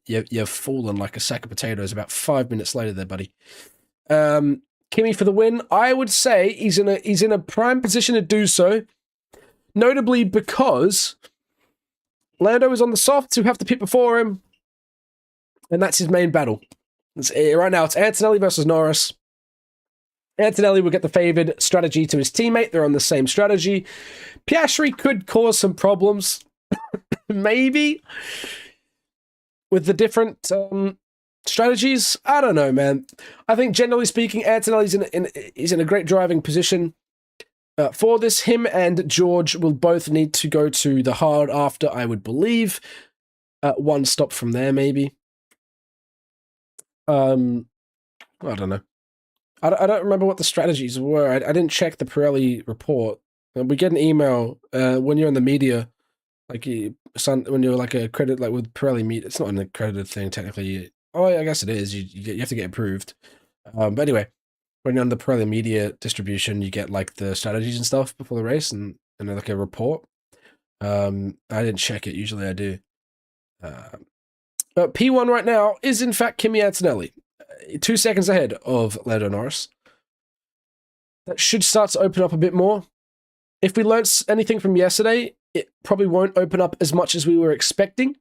you've fallen like a sack of potatoes about 5 minutes later there, buddy. Kimi for the win. I would say he's in a prime position to do so, notably because Lando is on the softs who have to pit before him, and that's his main battle. Right now, it's Antonelli versus Norris. Antonelli will get the favored strategy to his teammate. They're on the same strategy. Piastri could cause some problems, maybe, with the different strategies. I don't know, man. I think generally speaking, Antonelli's in a great driving position for this. Him and George will both need to go to the hard after, I would believe. One stop from there, maybe. I don't know. I don't remember what the strategies were. I didn't check the Pirelli report. We get an email when you're in the media, like when you're like accredited, like with Pirelli media. It's not an accredited thing technically. Oh, I guess it is. You have to get approved. But anyway, when you're on the Pirelli media distribution, you get like the strategies and stuff before the race and like a report. I didn't check it. Usually I do. But P1 right now is in fact Kimi Antonelli. 2 seconds ahead of Lando Norris. That should start to open up a bit more. If we learnt anything from yesterday, it probably won't open up as much as we were expecting.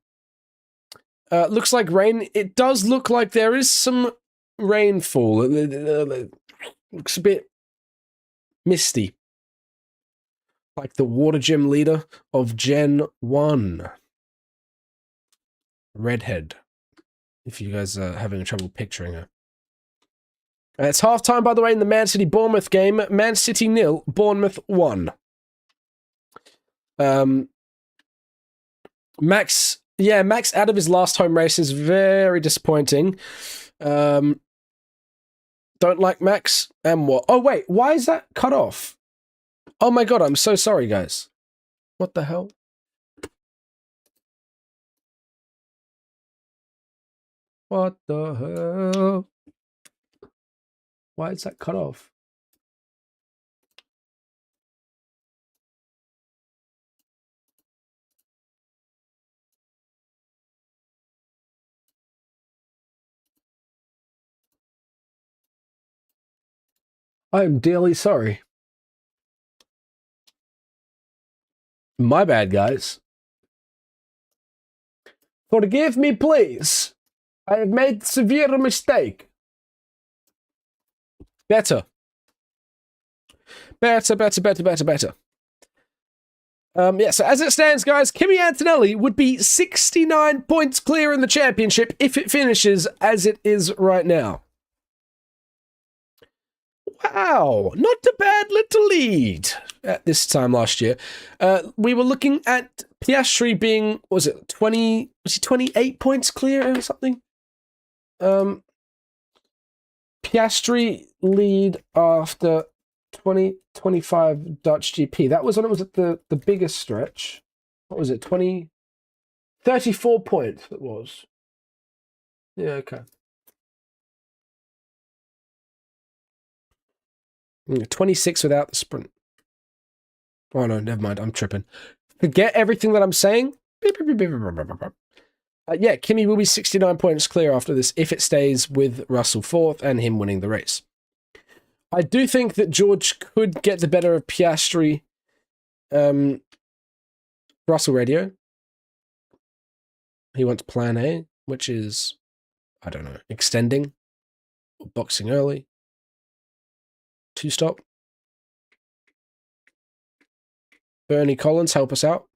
Looks like rain. It does look like there is some rainfall. Looks a bit misty. Like the water gym leader of Gen 1. Redhead. If you guys are having trouble picturing her. It's halftime, by the way, in the Man City-Bournemouth game. Man City 0, Bournemouth 1. Max out of his last home race is very disappointing. Don't like Max. And what? Oh, wait, why is that cut off? Oh my god, I'm so sorry, guys. What the hell? What the hell? Why is that cut off? I'm dearly sorry. My bad, guys. Forgive me, please. I have made severe mistake. Better. Yeah, so as it stands, guys, Kimi Antonelli would be 69 points clear in the championship if it finishes as it is right now. Wow, not a bad little lead at this time last year. We were looking at Piastri being, was he 28 points clear or something? Piastri lead after 2025 Dutch GP. That was when it was at the biggest stretch. What was it? 34 points it was. Yeah, okay. 26 without the sprint. Oh no, never mind. I'm tripping. Forget everything that I'm saying. Yeah, Kimi will be 69 points clear after this if it stays with Russell 4th and him winning the race. I do think that George could get the better of Piastri. Russell radio. He wants plan A, which is, I don't know, extending or boxing early. 2-stop. Bernie Collins, help us out.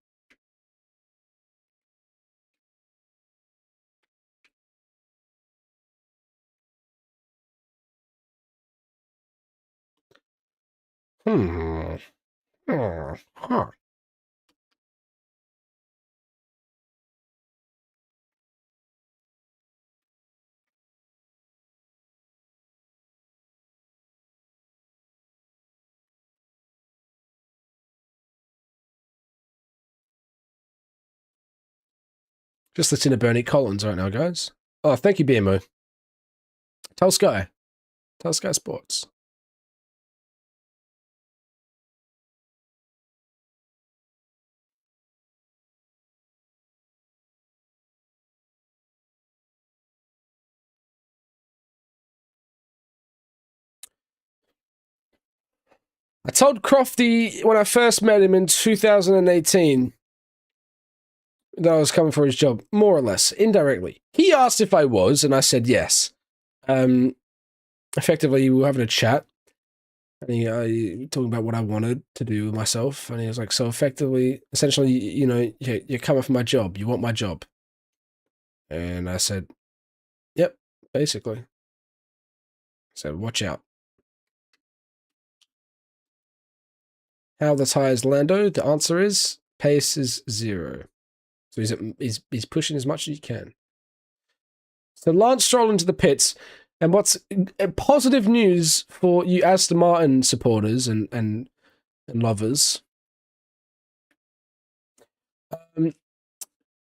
Huh. Just listening to Bernie Collins right now, guys. Oh, thank you, BMO. Tell Sky. Tell Sky Sports. I told Crofty when I first met him in 2018 that I was coming for his job, more or less, indirectly. He asked if I was, and I said yes. Effectively, we were having a chat, and he talking about what I wanted to do with myself, and he was like, so effectively, essentially, you know, you're coming for my job, you want my job. And I said, yep, basically. So watch out. How the tires Lando? The answer is pace is 0. So he's pushing as much as he can. So Lance Stroll into the pits, and what's positive news for you Aston Martin supporters and lovers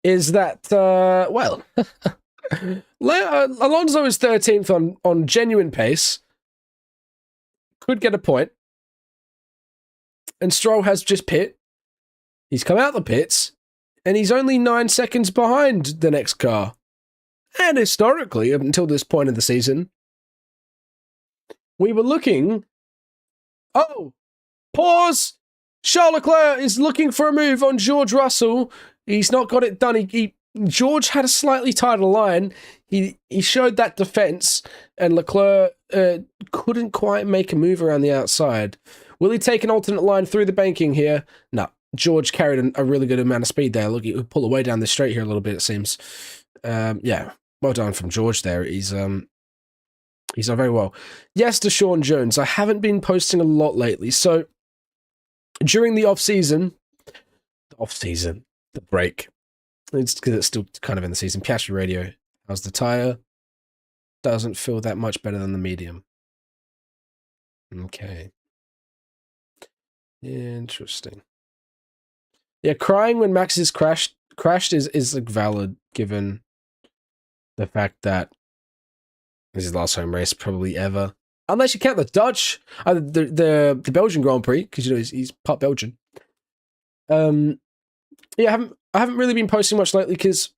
is that well, Alonso is 13th on genuine pace, could get a point, and Stroll has just pit. He's come out the pits, and he's only 9 seconds behind the next car. And historically, up until this point in the season, we were looking... Oh! Pause! Charles Leclerc is looking for a move on George Russell. He's not got it done. George had a slightly tighter line. He showed that defense, and Leclerc couldn't quite make a move around the outside. Will he take an alternate line through the banking here? No. George carried a really good amount of speed there. Look, he'll pull away down the straight here a little bit, it seems. Yeah, well done from George there. He's done very well. Yes, to Sean Jones. I haven't been posting a lot lately. So during the off-season, the break, it's because it's still kind of in the season. Piastri Radio, how's the tire? Doesn't feel that much better than the medium. Okay. Interesting. Yeah, crying when Max is crashed is like valid given the fact that this is his last home race probably ever, unless you count the Dutch, the Belgian Grand Prix, because you know he's part Belgian. Yeah, I haven't really been posting much lately because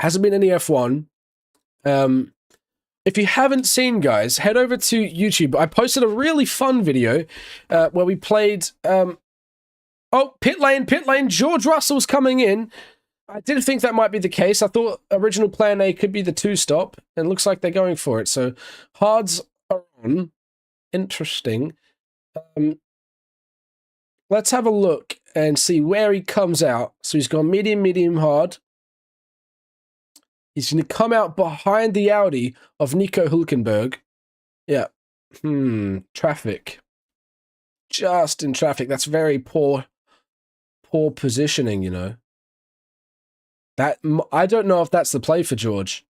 hasn't been any F1. If you haven't seen, guys, head over to YouTube. I posted a really fun video where we played. Oh, pit lane. George Russell's coming in. I didn't think that might be the case. I thought original plan A could be the 2-stop, and it looks like they're going for it. So hards are on. Interesting. Let's have a look and see where he comes out. So he's gone medium, hard. He's going to come out behind the Audi of Nico Hülkenberg. Yeah. Traffic. Just in traffic. That's very poor positioning, you know. That I don't know if that's the play for George.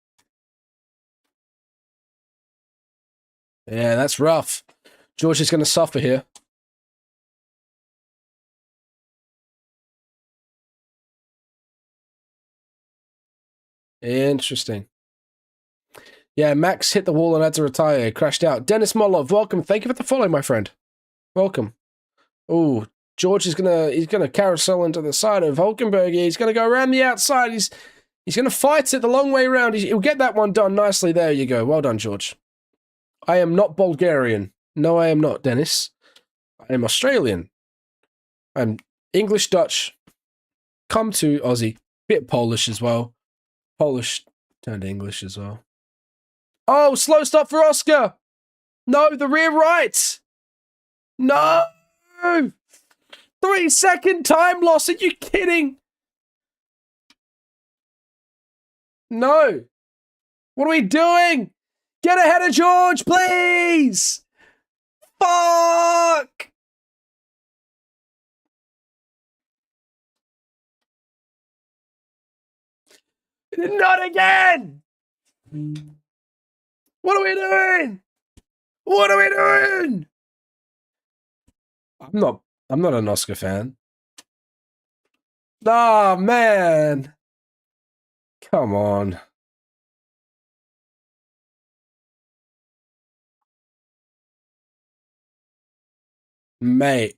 Yeah, that's rough. George is going to suffer here. Interesting. Yeah, Max hit the wall and had to retire. Crashed out. Dennis Molov, welcome. Thank you for the follow, my friend. Welcome. Oh, George is he's gonna carousel into the side of Hülkenberg. He's gonna go around the outside. He's gonna fight it the long way around. He'll get that one done nicely. There you go. Well done, George. I am not Bulgarian. No, I am not, Dennis. I am Australian. I'm English, Dutch. Come to Aussie. Bit Polish as well. Polish turned English as well. Oh, slow stop for Oscar. No, the rear right. No. 3-second time loss. Are you kidding? No. What are we doing? Get ahead of George, please. Fuck. Not again. What are we doing? What are we doing? I'm not an Oscar fan. Oh, man. Come on. Mate.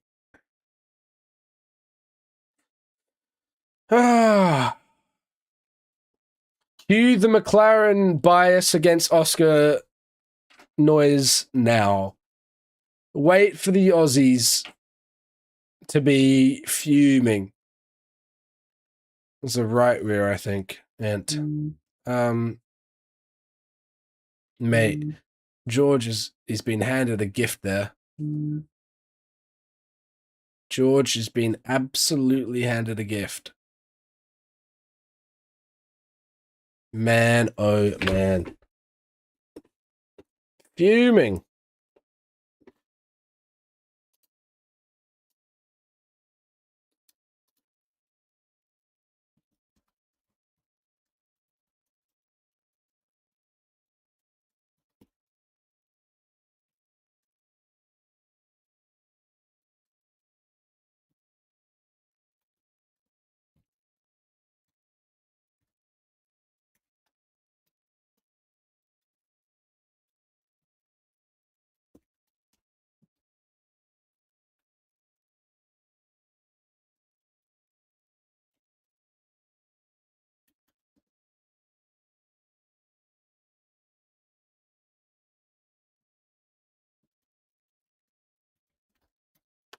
Ah. Cue the McLaren bias against Oscar noise now. Wait for the Aussies to be fuming. It's a right rear, I think. And mate, George he's been handed a gift there. George has been absolutely handed a gift. Man, oh man. Fuming.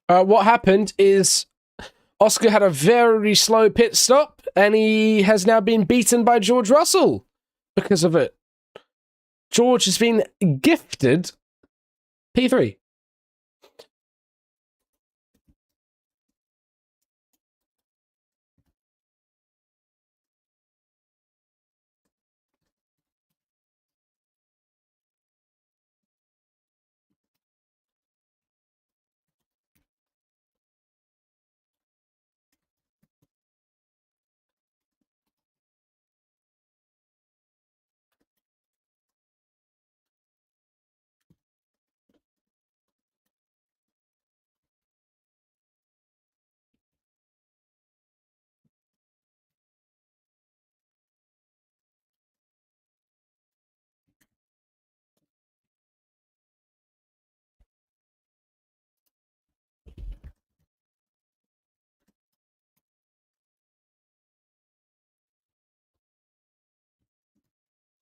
What happened is Oscar had a very slow pit stop, and he has now been beaten by George Russell because of it. George has been gifted P3.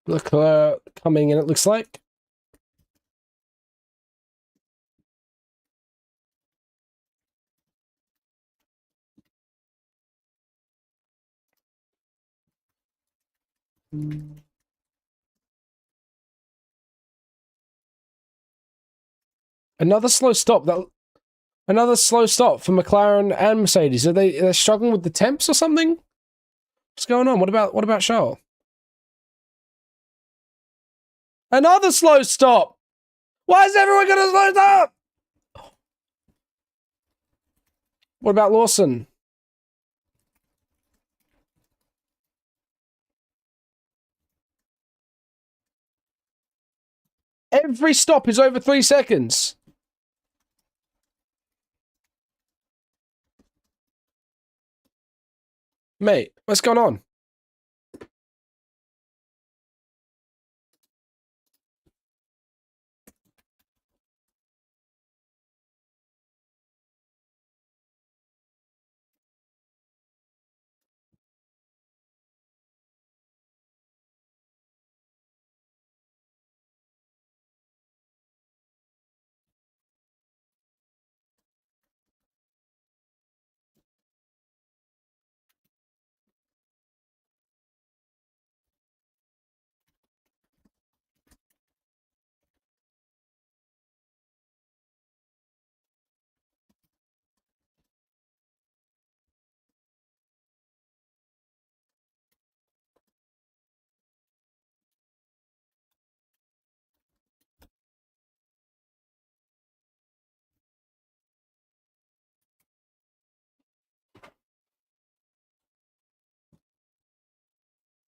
Leclerc coming in, it looks like. Another slow stop. Another slow stop for McLaren and Mercedes. They're struggling with the temps or something? What's going on? What about Charles? Another slow stop. Why is everyone going to slow stop? What about Lawson? Every stop is over 3 seconds. Mate, what's going on?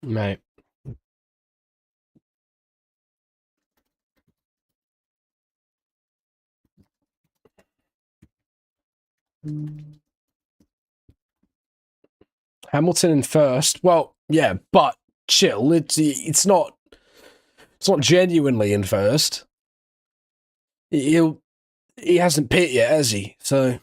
Mate. Hamilton in first. Well, yeah, but chill. It's not genuinely in first. He hasn't pit yet, has he? So.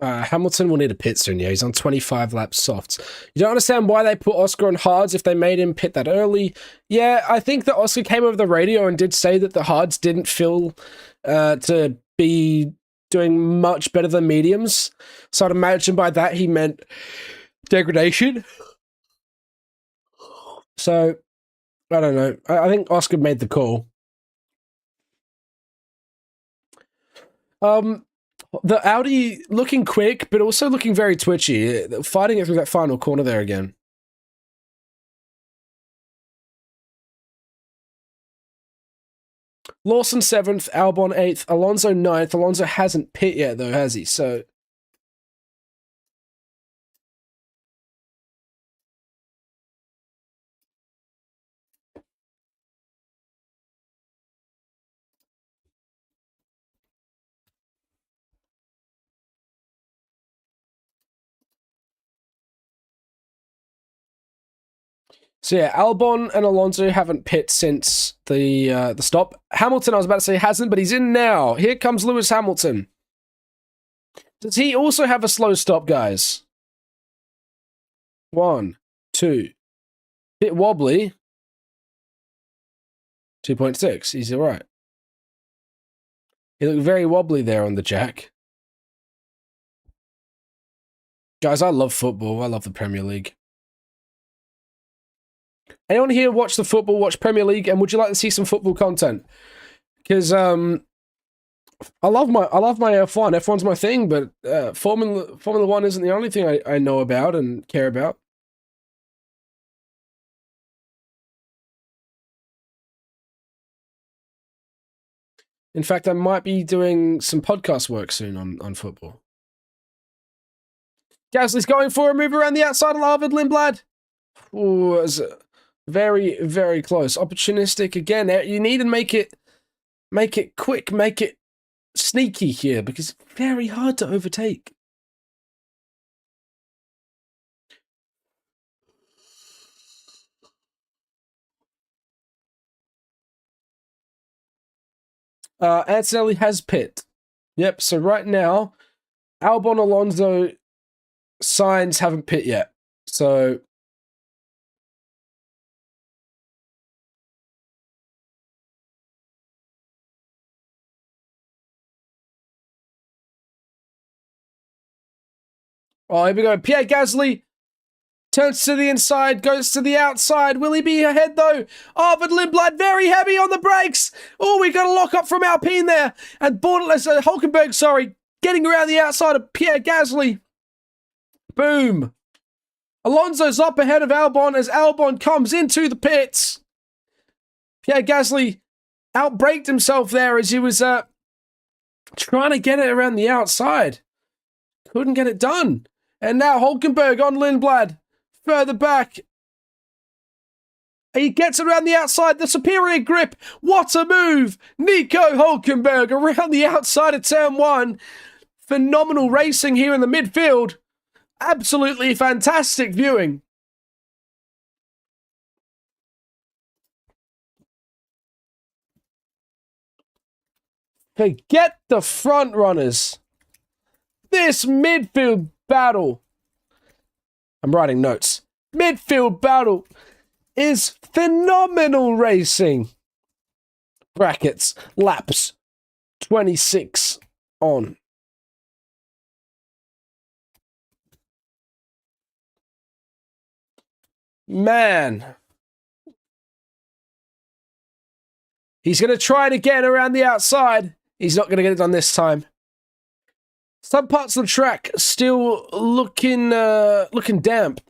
Hamilton will need a pit soon, yeah. He's on 25 lap softs. You don't understand why they put Oscar on hards if they made him pit that early. Yeah, I think that Oscar came over the radio and did say that the hards didn't feel to be doing much better than mediums. So I'd imagine by that he meant degradation. So, I don't know. I think Oscar made the call. The Audi looking quick, but also looking very twitchy, fighting it through that final corner there again. Lawson 7th, Albon 8th, Alonso 9th. Alonso hasn't pit yet, though, has he? So. So yeah, Albon and Alonso haven't pit since the stop. Hamilton, I was about to say, hasn't, but he's in now. Here comes Lewis Hamilton. Does he also have a slow stop, guys? 1, 2. Bit wobbly. 2.6. He's all right. He looked very wobbly there on the jack. Guys, I love football. I love the Premier League. Anyone here watch the football, watch Premier League, and would you like to see some football content? Because I love my F1. F1's my thing, but Formula One isn't the only thing I know about and care about. In fact, I might be doing some podcast work soon on football. Gasly's going for a move around the outside of Harvard Lindblad. Ooh, it was very, very close. Opportunistic again. You need to make it quick, make it sneaky here, because it's very hard to overtake. Antonelli has pit. Yep, so right now, Albon, Alonso, Sainz haven't pit yet. So. Oh, here we go. Pierre Gasly Turns to the inside, goes to the outside. Will he be ahead though? Arvid Lindblad very heavy on the brakes. Oh, we got a lock up from Alpine there. And Hulkenberg, sorry, getting around the outside of Pierre Gasly. Boom. Alonso's up ahead of Albon as Albon comes into the pits. Pierre Gasly outbraked himself there as he was trying to get it around the outside. Couldn't get it done. And now Hulkenberg on Lindblad. Further back. He gets around the outside. The superior grip. What a move. Nico Hulkenberg around the outside of turn 1. Phenomenal racing here in the midfield. Absolutely fantastic viewing. Forget the front runners. This midfield battle. I'm writing notes. Midfield battle is phenomenal racing. Brackets. Laps. 26 on. Man. He's going to try it again around the outside. He's not going to get it done this time. Some parts of the track still looking damp.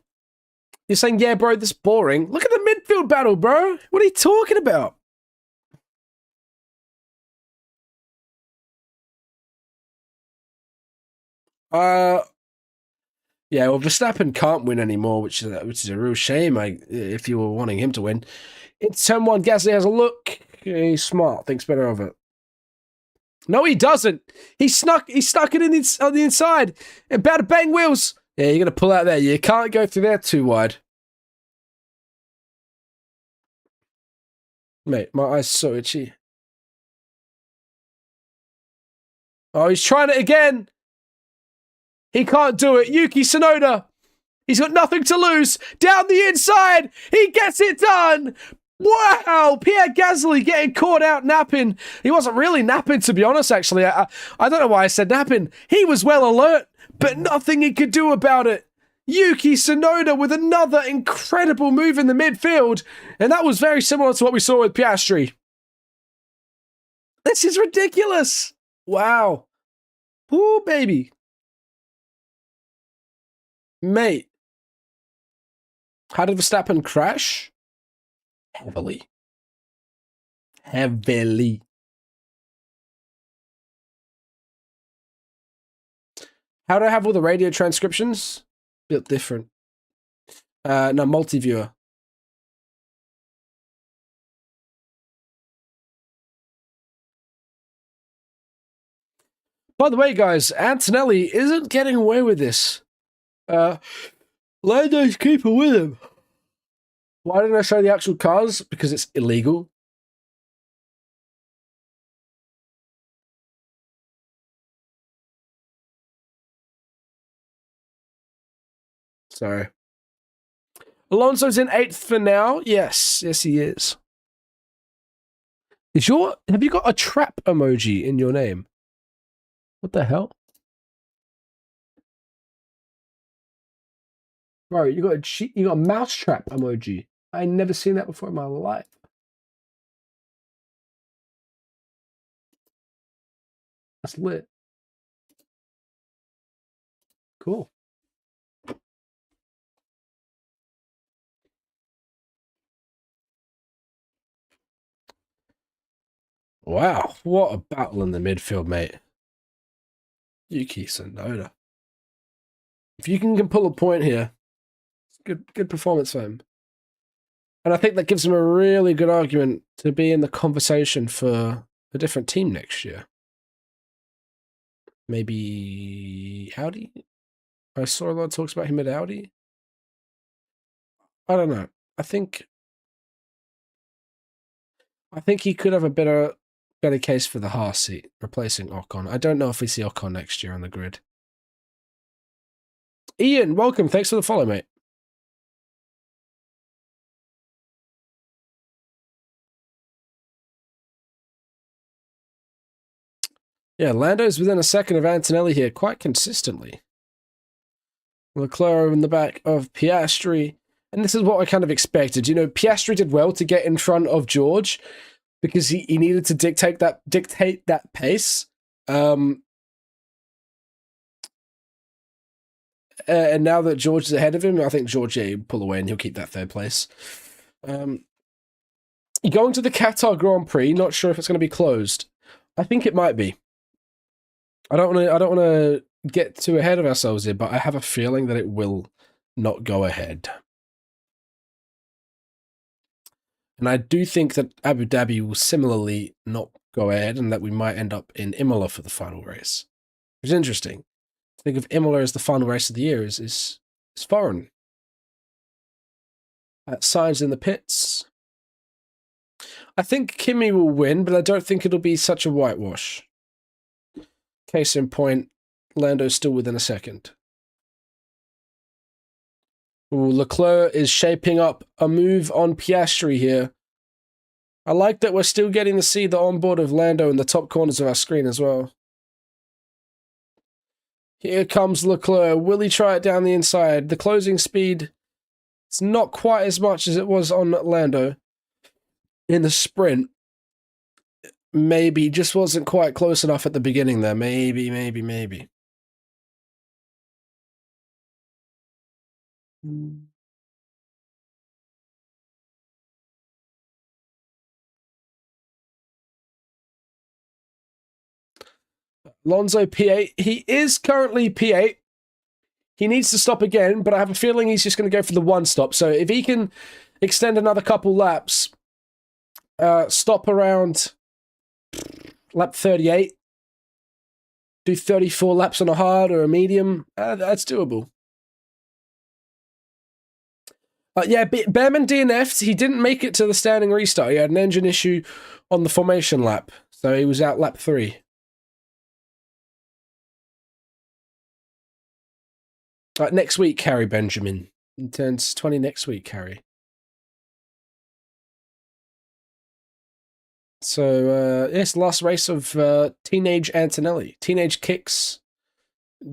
You're saying, yeah, bro, this is boring. Look at the midfield battle, bro. What are you talking about? Yeah, well, Verstappen can't win anymore, which is a real shame. If you were wanting him to win, it's turn 1. Gasly has a look. He's smart. Thinks better of it. No, he doesn't. He stuck it on the inside. About to bang wheels. Yeah, you're gonna pull out there. You can't go through there too wide, mate. My eyes are so itchy. Oh, he's trying it again. He can't do it. Yuki Tsunoda. He's got nothing to lose. Down the inside. He gets it done. Wow. Pierre Gasly getting caught out napping. He wasn't really napping, to be honest, actually. I don't know why I said napping. He was well alert, but nothing he could do about it. Yuki Tsunoda with another incredible move in the midfield. And that was very similar to what we saw with Piastri. This is ridiculous. Wow. Ooh, baby. Mate, how did Verstappen crash? Heavily. Heavily. How do I have all the radio transcriptions? Bit different. No, multi-viewer. By the way, guys, Antonelli isn't getting away with this. Lando's keeping with him. Why didn't I show the actual cars? Because it's illegal. Sorry. Alonso's in 8th for now. Yes, he is. Have you got a trap emoji in your name? What the hell? Bro, you got a mouse trap emoji. I never seen that before in my life. That's lit. Cool. Wow, what a battle in the midfield, mate. Yuki Tsunoda. If you can pull a point here, good performance for him. And I think that gives him a really good argument to be in the conversation for a different team next year. Maybe Audi? I saw a lot of talks about him at Audi. I don't know. I think he could have a better case for the Haas seat, replacing Ocon. I don't know if we see Ocon next year on the grid. Ian, welcome. Thanks for the follow, mate. Yeah, Lando's within a second of Antonelli here quite consistently. Leclerc in the back of Piastri. And this is what I kind of expected. You know, Piastri did well to get in front of George because he needed to dictate that pace. And now that George is ahead of him, I think George will pull away and he'll keep that third place. Going to the Qatar Grand Prix, not sure if it's going to be closed. I think it might be. I don't want to get too ahead of ourselves here, but I have a feeling that it will not go ahead. And I do think that Abu Dhabi will similarly not go ahead and that we might end up in Imola for the final race. Which is interesting. To think of Imola as the final race of the year is foreign. Sainz in the pits. I think Kimi will win, but I don't think it'll be such a whitewash. Case in point, Lando's still within a second. Ooh, Leclerc is shaping up a move on Piastri here. I like that we're still getting to see the onboard of Lando in the top corners of our screen as well. Here comes Leclerc. Will he try it down the inside? The closing speed, it's not quite as much as it was on Lando in the sprint. Maybe just wasn't quite close enough at the beginning there. Maybe. Alonso P8. He is currently P8. He needs to stop again, but I have a feeling he's just going to go for the one stop. So if he can extend another couple laps, stop around lap 38, do 34 laps on a hard or a medium, that's doable. Yeah, Behrman DNF'd. He didn't make it to the standing restart. He had an engine issue on the formation lap, so he was out lap 3. Next week, Harry Benjamin. He turns 20 next week, Harry. So, yes, last race of Teenage Antonelli. Teenage Kicks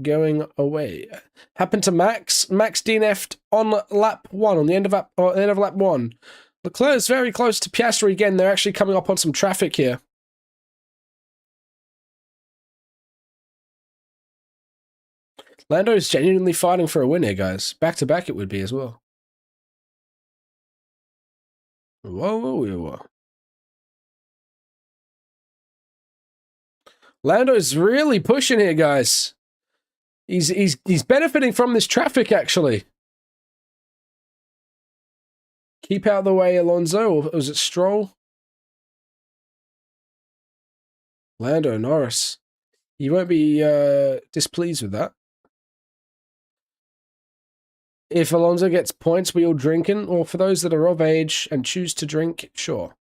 going away. Happened to Max. Max DNF'd on lap 1, on the end of lap 1. Leclerc is very close to Piastri again. They're actually coming up on some traffic here. Lando is genuinely fighting for a win here, guys. Back-to-back it would be as well. Whoa. Lando's really pushing here, guys. He's benefiting from this traffic, actually. Keep out of the way, Alonso, or was it Stroll? Lando Norris. You won't be displeased with that. If Alonso gets points, we all drinking, or for those that are of age and choose to drink, sure.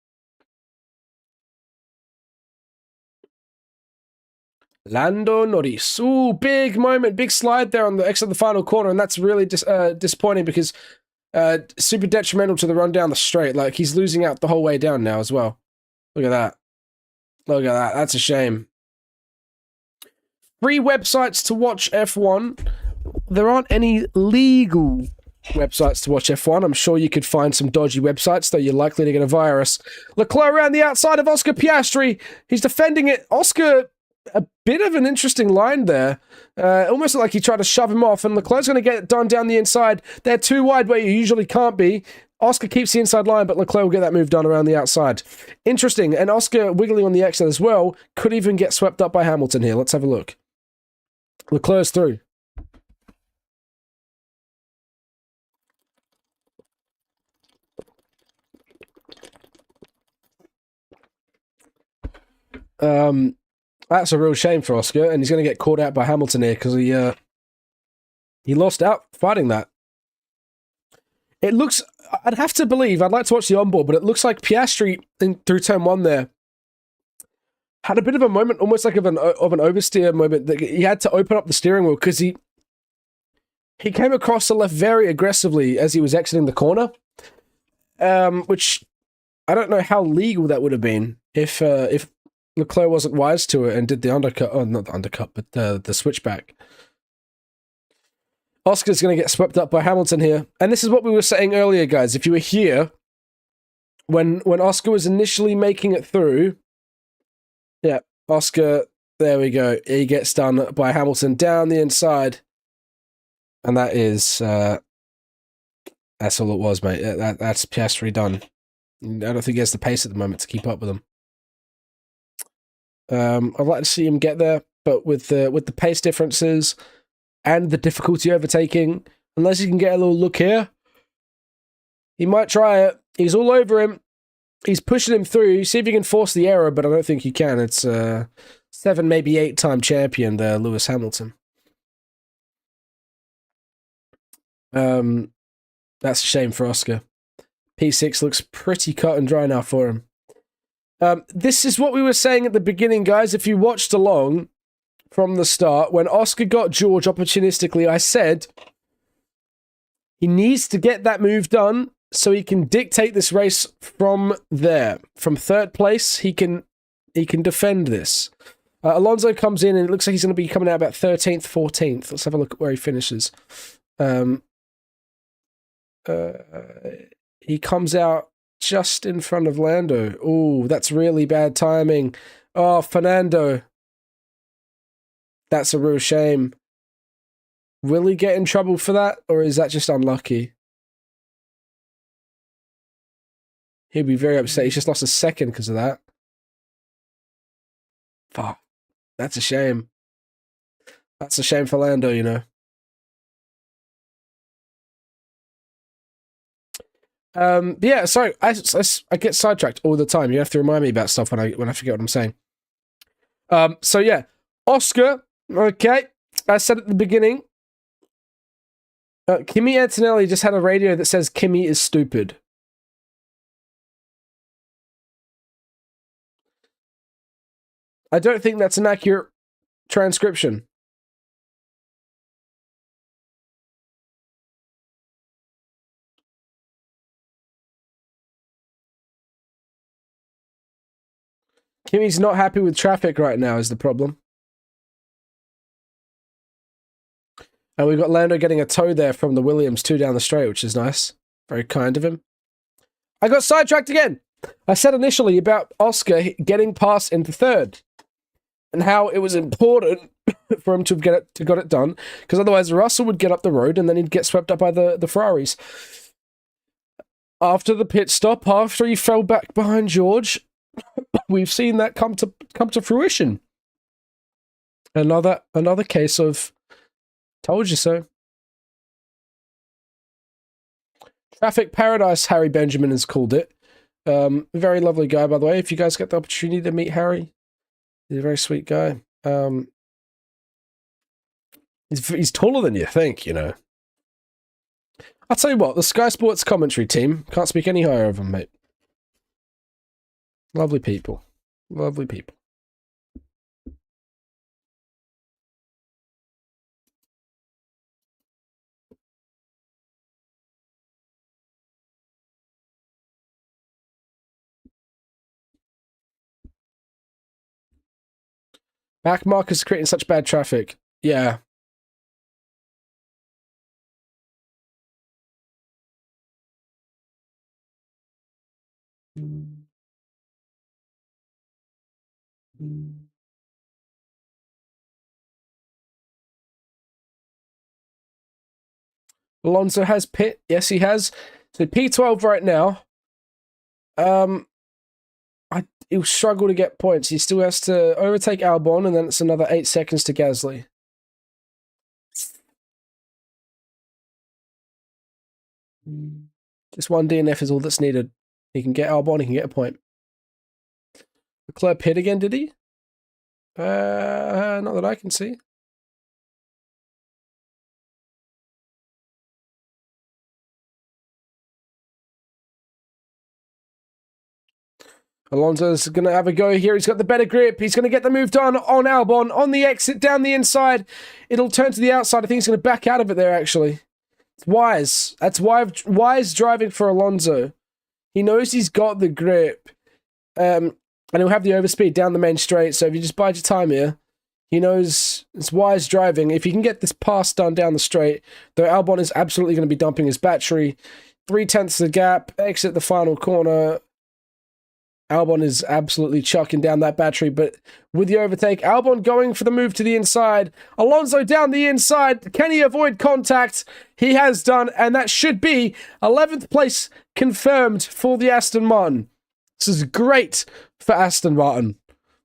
Lando Norris. Ooh, big moment, big slide there on the exit of the final corner, and that's really disappointing because super detrimental to the run down the straight. Like, he's losing out the whole way down now as well. Look at that. Look at that. That's a shame. Free websites to watch F1. There aren't any legal websites to watch F1. I'm sure you could find some dodgy websites, though you're likely to get a virus. Leclerc around the outside of Oscar Piastri. He's defending it. Oscar, a bit of an interesting line there. Almost like he tried to shove him off, and Leclerc's going to get it done down the inside. They're too wide where you usually can't be. Oscar keeps the inside line, but Leclerc will get that move done around the outside. Interesting. And Oscar wiggling on the exit as well. Could even get swept up by Hamilton here. Let's have a look. Leclerc's through. That's a real shame for Oscar, and he's going to get caught out by Hamilton here because he lost out fighting that. It looks, I'd have to believe, I'd like to watch the onboard, but it looks like Piastri through turn 1 there had a bit of a moment, almost like of an oversteer moment, that he had to open up the steering wheel because he came across the left very aggressively as he was exiting the corner, which I don't know how legal that would have been if Leclerc wasn't wise to it and did the undercut, not the undercut, but the switchback. Oscar's going to get swept up by Hamilton here. And this is what we were saying earlier, guys. If you were here, when Oscar was initially making it through, yeah, Oscar, there we go. He gets done by Hamilton down the inside. And that is, that's all it was, mate. That's Piastri done. I don't think he has the pace at the moment to keep up with him. I'd like to see him get there, but with the pace differences and the difficulty overtaking, unless he can get a little look here, he might try it. He's all over him. He's pushing him through. See if he can force the error, but I don't think he can. It's 7, maybe 8-time champion there, Lewis Hamilton. That's a shame for Oscar. P6 looks pretty cut and dry now for him. This is what we were saying at the beginning, guys. If you watched along from the start, when Oscar got George opportunistically, I said he needs to get that move done so he can dictate this race from there. From third place, he can defend this. Alonso comes in, and it looks like he's going to be coming out about 13th, 14th. Let's have a look at where he finishes. He comes out just in front of Lando. Oh, that's really bad timing. Oh, Fernando. That's a real shame. Will he get in trouble for that, or is that just unlucky? He'll be very upset. He's just lost a second because of that. Fuck. That's a shame. That's a shame for Lando, you know. Yeah, sorry, I get sidetracked all the time. You have to remind me about stuff when I forget what I'm saying. So yeah, Oscar. Okay, I said at the beginning. Kimi Antonelli just had a radio that says Kimi is stupid. I don't think that's an accurate transcription. Kimi's not happy with traffic right now is the problem. And we've got Lando getting a tow there from the Williams 2 down the straight, which is nice. Very kind of him. I got sidetracked again. I said initially about Oscar getting past into third and how it was important for him to got it done, because otherwise Russell would get up the road and then he'd get swept up by the Ferraris. After the pit stop, after he fell back behind George, we've seen that come to fruition. Another case of told you so. Traffic paradise, Harry Benjamin has called it. Very lovely guy, by the way. If you guys get the opportunity to meet Harry, he's a very sweet guy. He's taller than you think, you know. I'll tell you what, the Sky Sports commentary team, can't speak any higher of them, mate. Lovely people. Lovely people. Back Marcus creating such bad traffic. Yeah. Alonso has pit. Yes, he has. So P12 right now. He'll struggle to get points. He still has to overtake Albon, and then it's another 8 seconds to Gasly. Just one DNF is all that's needed. He can get Albon, he can get a point. Leclerc pit again, did he? Not that I can see. Alonso's going to have a go here. He's got the better grip. He's going to get the move done on Albon. On the exit, down the inside. It'll turn to the outside. I think he's going to back out of it there, actually. It's wise. That's wise driving for Alonso. He knows he's got the grip. And he'll have the overspeed down the main straight. So if you just bide your time here, He knows it's wise driving. If he can get this pass done down the straight, though Albon is absolutely going to be dumping his battery. 0.3 of the gap, exit the final corner. Albon is absolutely chucking down that battery, but with the overtake, Albon going for the move to the inside. Alonso down the inside. Can he avoid contact? He has done, and that should be 11th place confirmed for the Aston Martin. This is great for Aston Martin.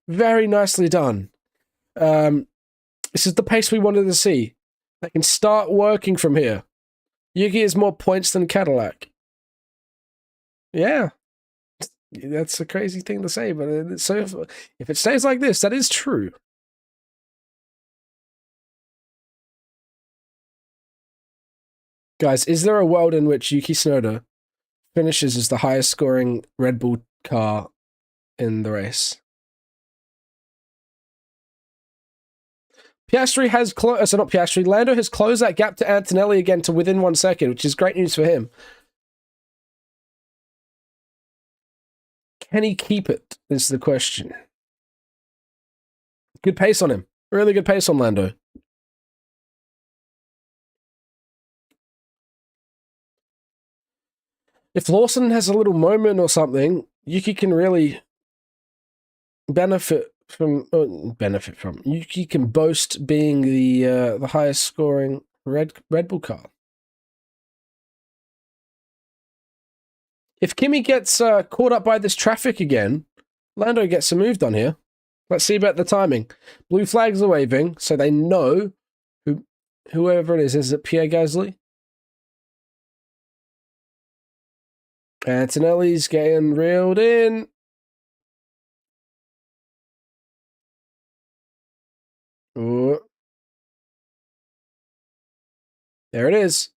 Very nicely done. This is the pace we wanted to see. They can start working from here. Yuki has more points than Cadillac. Yeah. That's a crazy thing to say, but so if it stays like this, that is true. Guys, is there a world in which Yuki Tsunoda finishes as the highest scoring Red Bull car in the race? Piastri has not Piastri. Lando has closed that gap to Antonelli again to within 1 second, which is great news for him. Can he keep it? Is the question. Good pace on him. Really good pace on Lando. If Lawson has a little moment or something, Yuki can really benefit from. Yuki can boast being the highest scoring Red Bull car. If Kimi gets caught up by this traffic again, Lando gets a move done here. Let's see about the timing. Blue flags are waving, so they know whoever it is. Is it Pierre Gasly? Antonelli's getting reeled in. Ooh. There it is.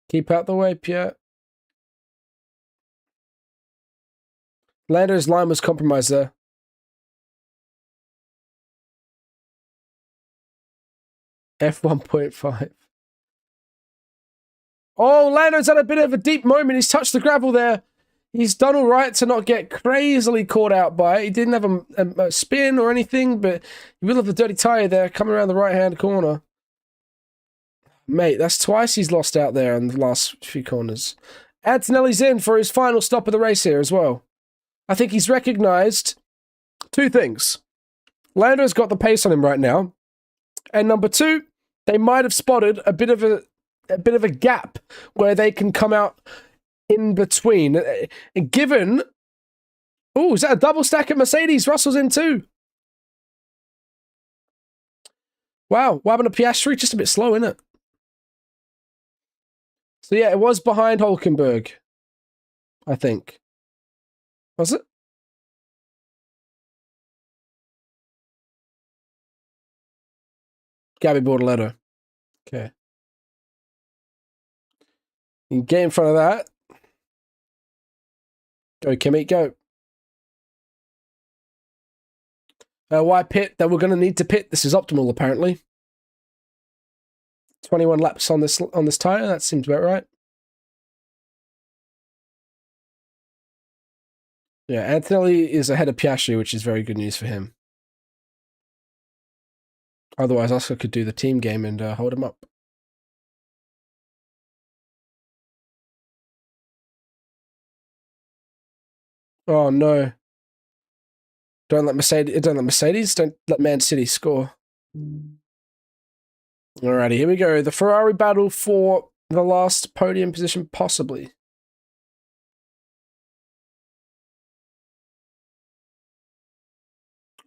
Keep out the way, Pierre. Lando's line was compromised there. F1.5. Oh, Lando's had a bit of a deep moment. He's touched the gravel there. He's done all right to not get crazily caught out by it. He didn't have a spin or anything, but he will have the dirty tyre there coming around the right-hand corner. Mate, that's twice he's lost out there in the last few corners. Antonelli's in for his final stop of the race here as well. I think he's recognised two things. Lando's got the pace on him right now. And number two, they might have spotted a bit of a gap where they can come out in between. And given... Oh, is that a double stack at Mercedes? Russell's in too. Wow, what happened to Piastri? Just a bit slow, isn't it? So yeah, it was behind Hulkenberg, I think. Was it? Gabby Bortoletto. Okay. You can get in front of that. Go, Kimmy, go. Why pit? That we're going to need to pit. This is optimal, apparently. 21 laps on this tyre. That seems about right. Yeah, Antonelli is ahead of Piastri, which is very good news for him. Otherwise, Oscar could do the team game and hold him up. Oh no! Don't let Mercedes. Don't let Man City score. Alrighty, here we go. The Ferrari battle for the last podium position, possibly.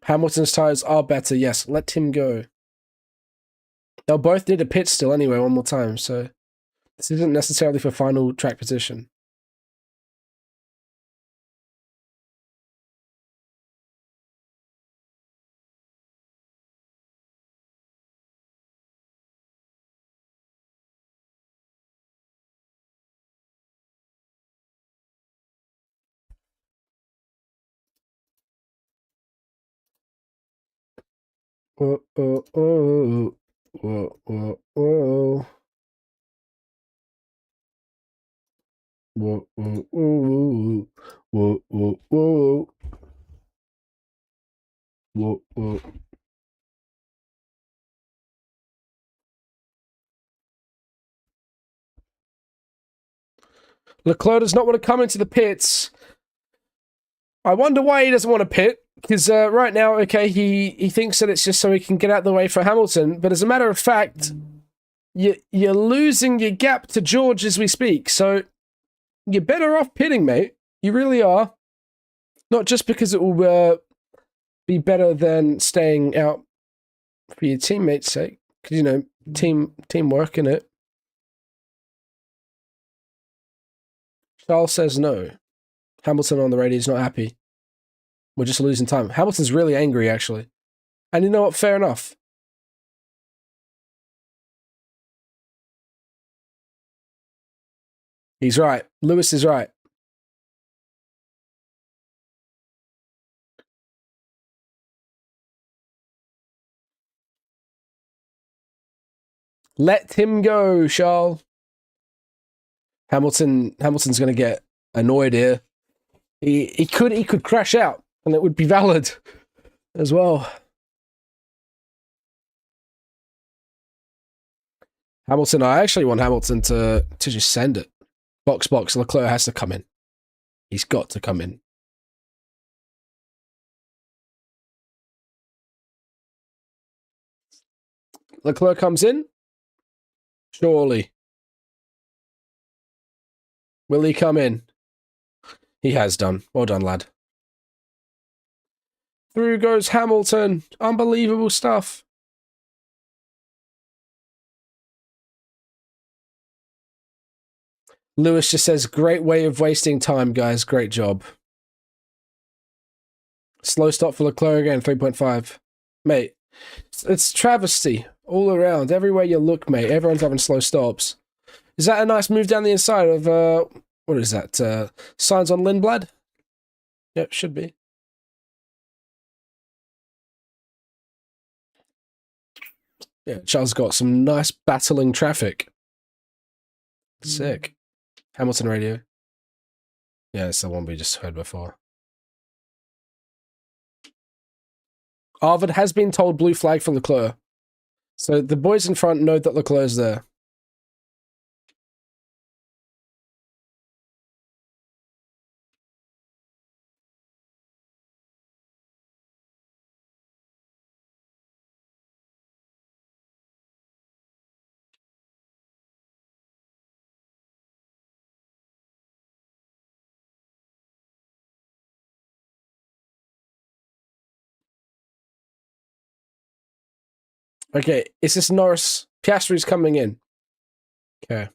Hamilton's tyres are better. Yes, let him go. They'll both need a pit still anyway, one more time. So this isn't necessarily for final track position. Oh, oh, oh, oh, oh, oh. Whoa, whoa, whoa, whoa, whoa, whoa, whoa, whoa. Leclerc does not want to come into the pits. I wonder why he doesn't want to pit. Because right now, okay, he thinks that it's just so he can get out of the way for Hamilton. But as a matter of fact, you're losing your gap to George as we speak. So you're better off pitting, mate. You really are. Not just because it will be better than staying out for your teammates' sake. Because, you know, teamwork, innit? Charles says no. Hamilton on the radio is not happy. We're just losing time. Hamilton's really angry, actually. And you know what? Fair enough. He's right. Lewis is right. Let him go, Charles. Hamilton's going to get annoyed here. He could crash out, and it would be valid as well. Hamilton, I actually want Hamilton to just send it. Box, Leclerc has to come in. He's got to come in. Leclerc comes in. Surely. Will he come in? He has done. Well done, lad. Through goes Hamilton. Unbelievable stuff. Lewis just says, great way of wasting time, guys. Great job. Slow stop for Leclerc again, 3.5. Mate, it's travesty all around. Everywhere you look, mate, everyone's having slow stops. Is that a nice move down the inside of, what is that? Signs on Lindblad? Yep, should be. Yeah, Charles got some nice battling traffic. Sick. Hamilton radio. Yeah, it's the one we just heard before. Arvid has been told blue flag for Leclerc. So the boys in front know that Leclerc's there. Okay, is this Norris? Piastri's coming in. Okay.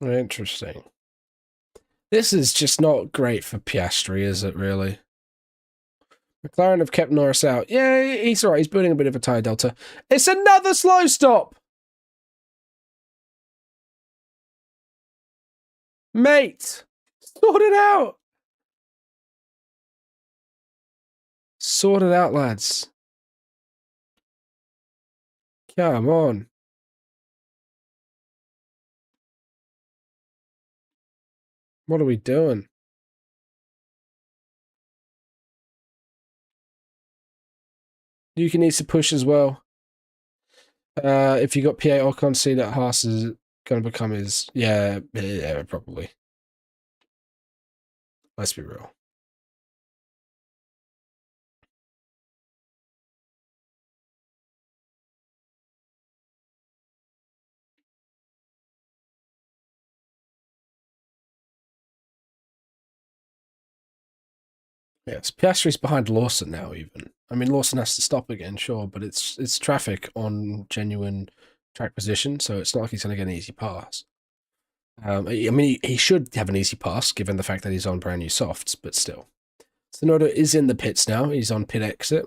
Interesting. This is just not great for Piastri, is it, really? McLaren have kept Norris out. Yeah, he's all right. He's building a bit of a tyre delta. It's another slow stop! Mate! Sort it out! Sort it out, lads. Come on. What are we doing? Yuki needs to push as well. If you got PA Ocon, see that Haas is going to become his... Yeah, probably. Let's be real. Yes, Piastri's behind Lawson now, even. I mean, Lawson has to stop again, sure, but it's traffic on genuine track position, so it's not like he's going to get an easy pass. I mean, he should have an easy pass, given the fact that he's on brand new softs, but still. Tsunoda is in the pits now. He's on pit exit.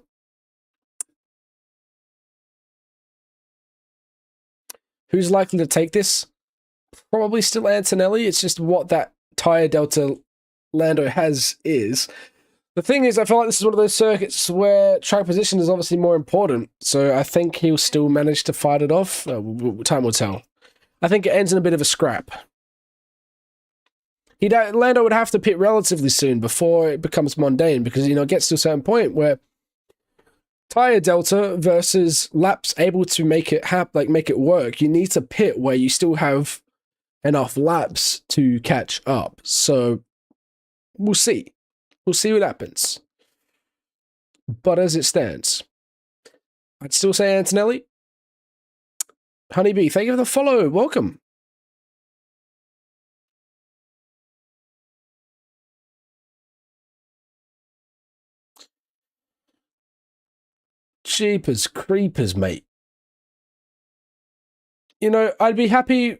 Who's likely to take this? Probably still Antonelli. It's just what that tyre delta Lando has is... The thing is, I feel like this is one of those circuits where track position is obviously more important. So I think he'll still manage to fight it off. Time will tell. I think it ends in a bit of a scrap. Lando would have to pit relatively soon before it becomes mundane because, you know, it gets to a certain point where tire delta versus laps able to make it work. You need to pit where you still have enough laps to catch up. So we'll see. We'll see what happens. But as it stands, I'd still say Antonelli. Honeybee, thank you for the follow. Welcome. Jeepers creepers, mate. You know, I'd be happy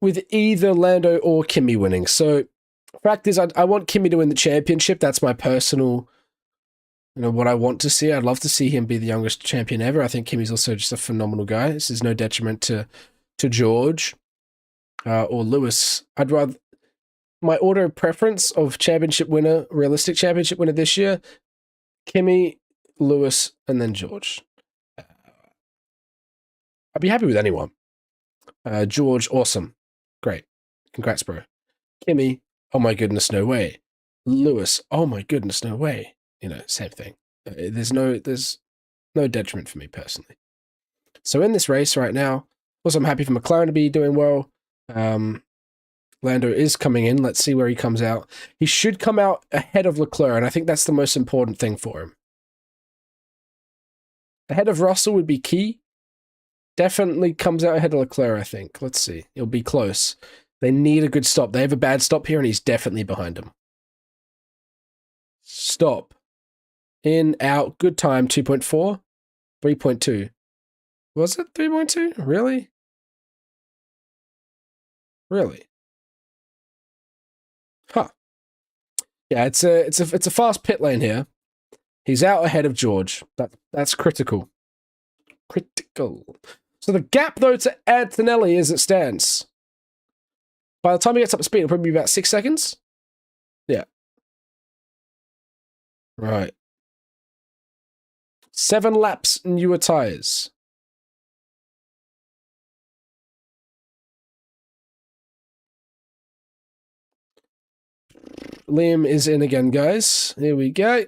with either Lando or Kimi winning. So, fact is, I want Kimi to win the championship. That's my personal, what I want to see. I'd love to see him be the youngest champion ever. I think Kimi's also just a phenomenal guy. This is no detriment to George or Lewis. I'd rather, my order of preference of championship winner, realistic championship winner this year, Kimi, Lewis, and then George. I'd be happy with anyone. George, awesome. Great. Congrats, bro. Kimi, oh my goodness, no way. Lewis, oh my goodness, no way. Same thing. There's no detriment for me personally. So in this race right now, also I'm happy for McLaren to be doing well. Lando is coming in. Let's see where he comes out. He should come out ahead of Leclerc, and I think that's the most important thing for him. Ahead of Russell would be key. Definitely comes out ahead of Leclerc, I think. Let's see. It'll be close. They need a good stop. They have a bad stop here, and he's definitely behind him. Stop. In, out. Good time, 2.4. 3.2. Was it 3.2? Really? Really? Huh. Yeah, it's a fast pit lane here. He's out ahead of George. That's critical. Critical. So the gap, though, to Antonelli as it stands. By the time he gets up to speed, it'll probably be about 6 seconds. Yeah. Right. 7 laps, newer tires. Liam is in again, guys. Here we go.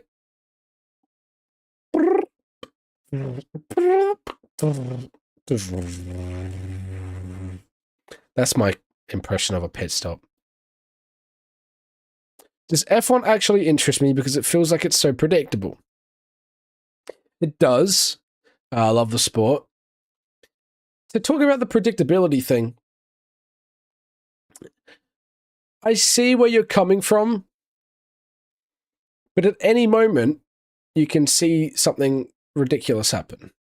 That's my impression of a pit stop. Does F1 actually interest me because it feels like it's so predictable? It does. I love the sport. So talking about the predictability thing, I see where you're coming from, but at any moment, you can see something ridiculous happen.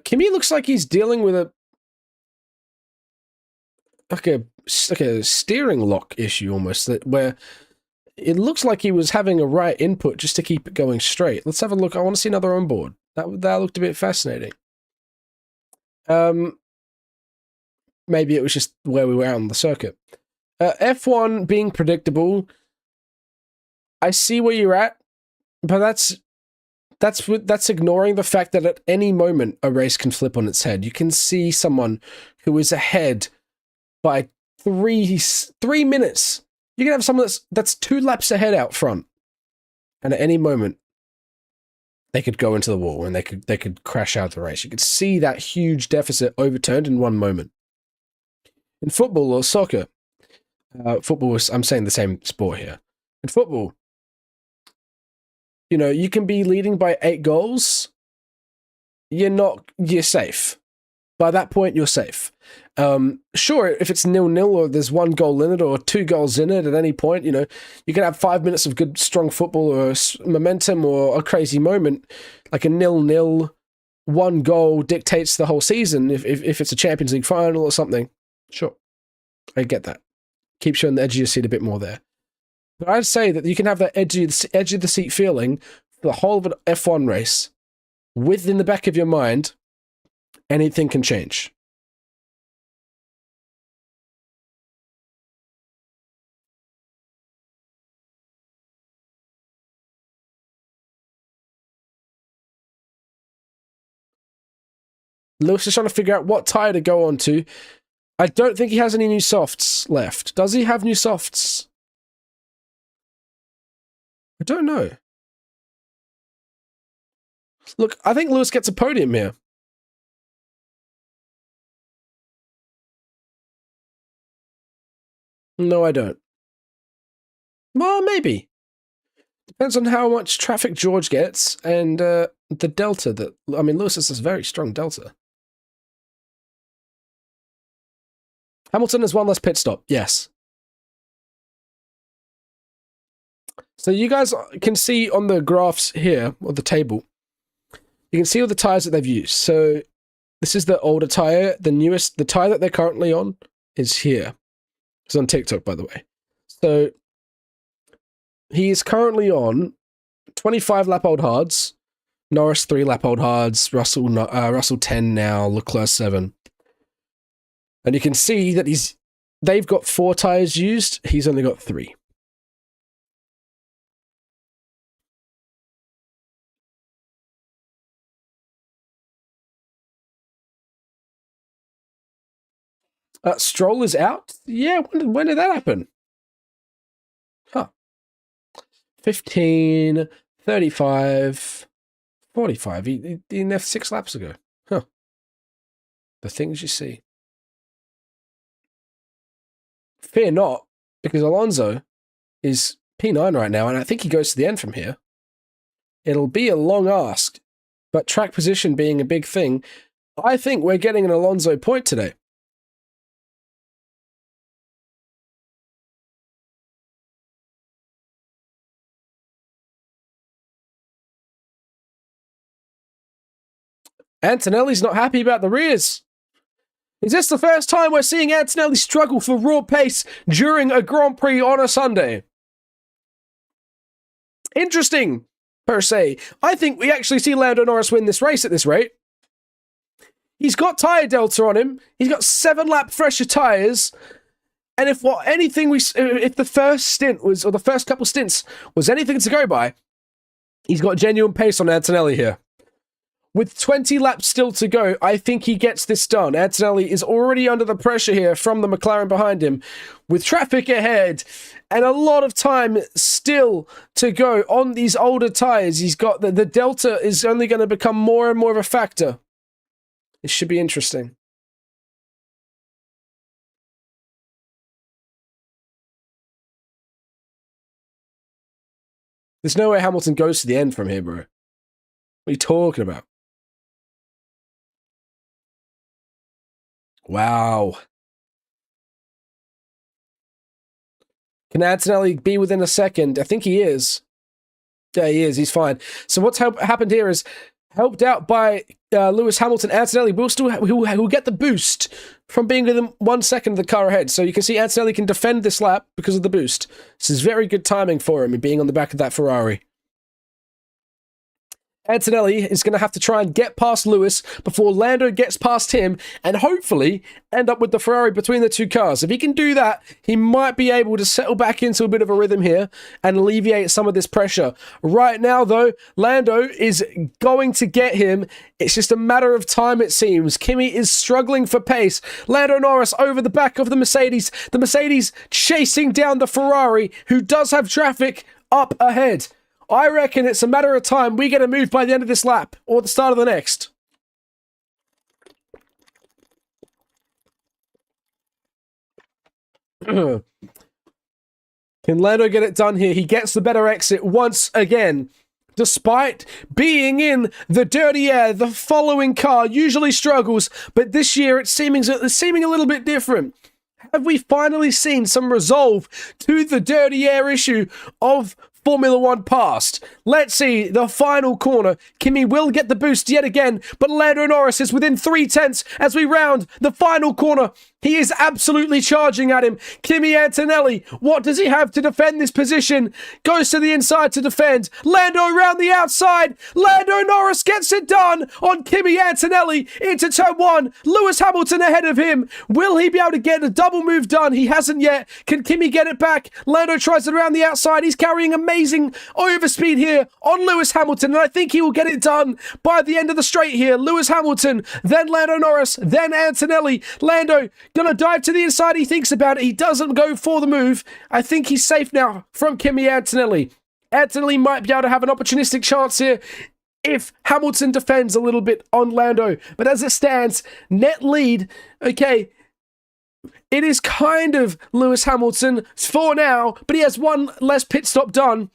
Kimi looks like he's dealing with a steering lock issue almost, where it looks like he was having a right input just to keep it going straight. Let's have a look. I want to see another onboard. That looked a bit fascinating. Maybe it was just where we were out on the circuit. F1 being predictable, I see where you're at, but that's ignoring the fact that at any moment a race can flip on its head. You can see someone who is ahead by 3 minutes. You can have someone that's 2 laps ahead out front, and at any moment they could go into the wall and they could crash out the race. You could see that huge deficit overturned in one moment. In football or soccer, I'm saying the same sport here. In football, you can be leading by 8 goals. You're safe. By that point, you're safe. Sure, if it's 0-0 or there's 1 goal in it or 2 goals in it at any point, you can have 5 minutes of good, strong football or momentum or a crazy moment, like a 0-0, 1 goal dictates the whole season. If it's a Champions League final or something, sure, I get that. Keep showing the edge of your seat a bit more there. But I'd say that you can have that edge of the seat feeling for the whole of an F1 race, within the back of your mind, anything can change. Lewis is trying to figure out what tire to go on to. I don't think he has any new softs left. Does he have new softs? I don't know. Look, I think Lewis gets a podium here. No, I don't. Well, maybe. Depends on how much traffic George gets and the delta that... I mean, Lewis is a very strong delta. Hamilton has one less pit stop, yes. So you guys can see on the graphs here, or the table, you can see all the tyres that they've used. So this is the older tyre, the newest, the tyre that they're currently on is here. It's on TikTok, by the way. So he is currently on 25 lap old hards, Norris 3 lap old hards, Russell 10 now, Leclerc 7. And you can see that they've got 4 tyres used, he's only got 3. Stroll is out? Yeah, when did that happen? Huh. 15, 35, 45. He left 6 laps ago. Huh. The things you see. Fear not, because Alonso is P9 right now, and I think he goes to the end from here. It'll be a long ask, but track position being a big thing, I think we're getting an Alonso point today. Antonelli's not happy about the rears. Is this the first time we're seeing Antonelli struggle for raw pace during a Grand Prix on a Sunday? Interesting, per se. I think we actually see Lando Norris win this race at this rate. He's got tyre delta on him. He's got 7 lap fresher tyres. And if the first stint was, or the first couple stints was anything to go by, he's got genuine pace on Antonelli here. With 20 laps still to go, I think he gets this done. Antonelli is already under the pressure here from the McLaren behind him, with traffic ahead and a lot of time still to go on these older tyres. He's got the delta is only going to become more and more of a factor. It should be interesting. There's no way Hamilton goes to the end from here, bro. What are you talking about? Wow. Can Antonelli be within a second? I think he is. Yeah, he is. He's fine. So what's happened here is, helped out by Lewis Hamilton, Antonelli will get the boost from being within 1 second of the car ahead. So you can see Antonelli can defend this lap because of the boost. This is very good timing for him, being on the back of that Ferrari. Antonelli is going to have to try and get past Lewis before Lando gets past him and hopefully end up with the Ferrari between the two cars. If he can do that, he might be able to settle back into a bit of a rhythm here and alleviate some of this pressure. Right now, though, Lando is going to get him. It's just a matter of time, it seems. Kimi is struggling for pace. Lando Norris over the back of the Mercedes. The Mercedes chasing down the Ferrari, who does have traffic up ahead. I reckon it's a matter of time we get a move by the end of this lap or the start of the next. Can Lando get it done here? He gets the better exit once again. Despite being in the dirty air, the following car usually struggles, but this year it's seeming a little bit different. Have we finally seen some resolve to the dirty air issue of Formula 1 past? Let's see the final corner. Kimi will get the boost yet again, but Lando Norris is within 3/10 as we round the final corner. He is absolutely charging at him. Kimi Antonelli, what does he have to defend this position? Goes to the inside to defend. Lando around the outside. Lando Norris gets it done on Kimi Antonelli into turn 1. Lewis Hamilton ahead of him. Will he be able to get a double move done? He hasn't yet. Can Kimi get it back? Lando tries it around the outside. He's carrying amazing overspeed here on Lewis Hamilton, and I think he will get it done by the end of the straight here. Lewis Hamilton, then Lando Norris, then Antonelli. Lando gonna dive to the inside. He thinks about it. He doesn't go for the move. I think he's safe now from Kimi Antonelli. Antonelli might be able to have an opportunistic chance here if Hamilton defends a little bit on Lando. But as it stands, net lead. Okay, It is kind of Lewis Hamilton for now, but he has one less pit stop done,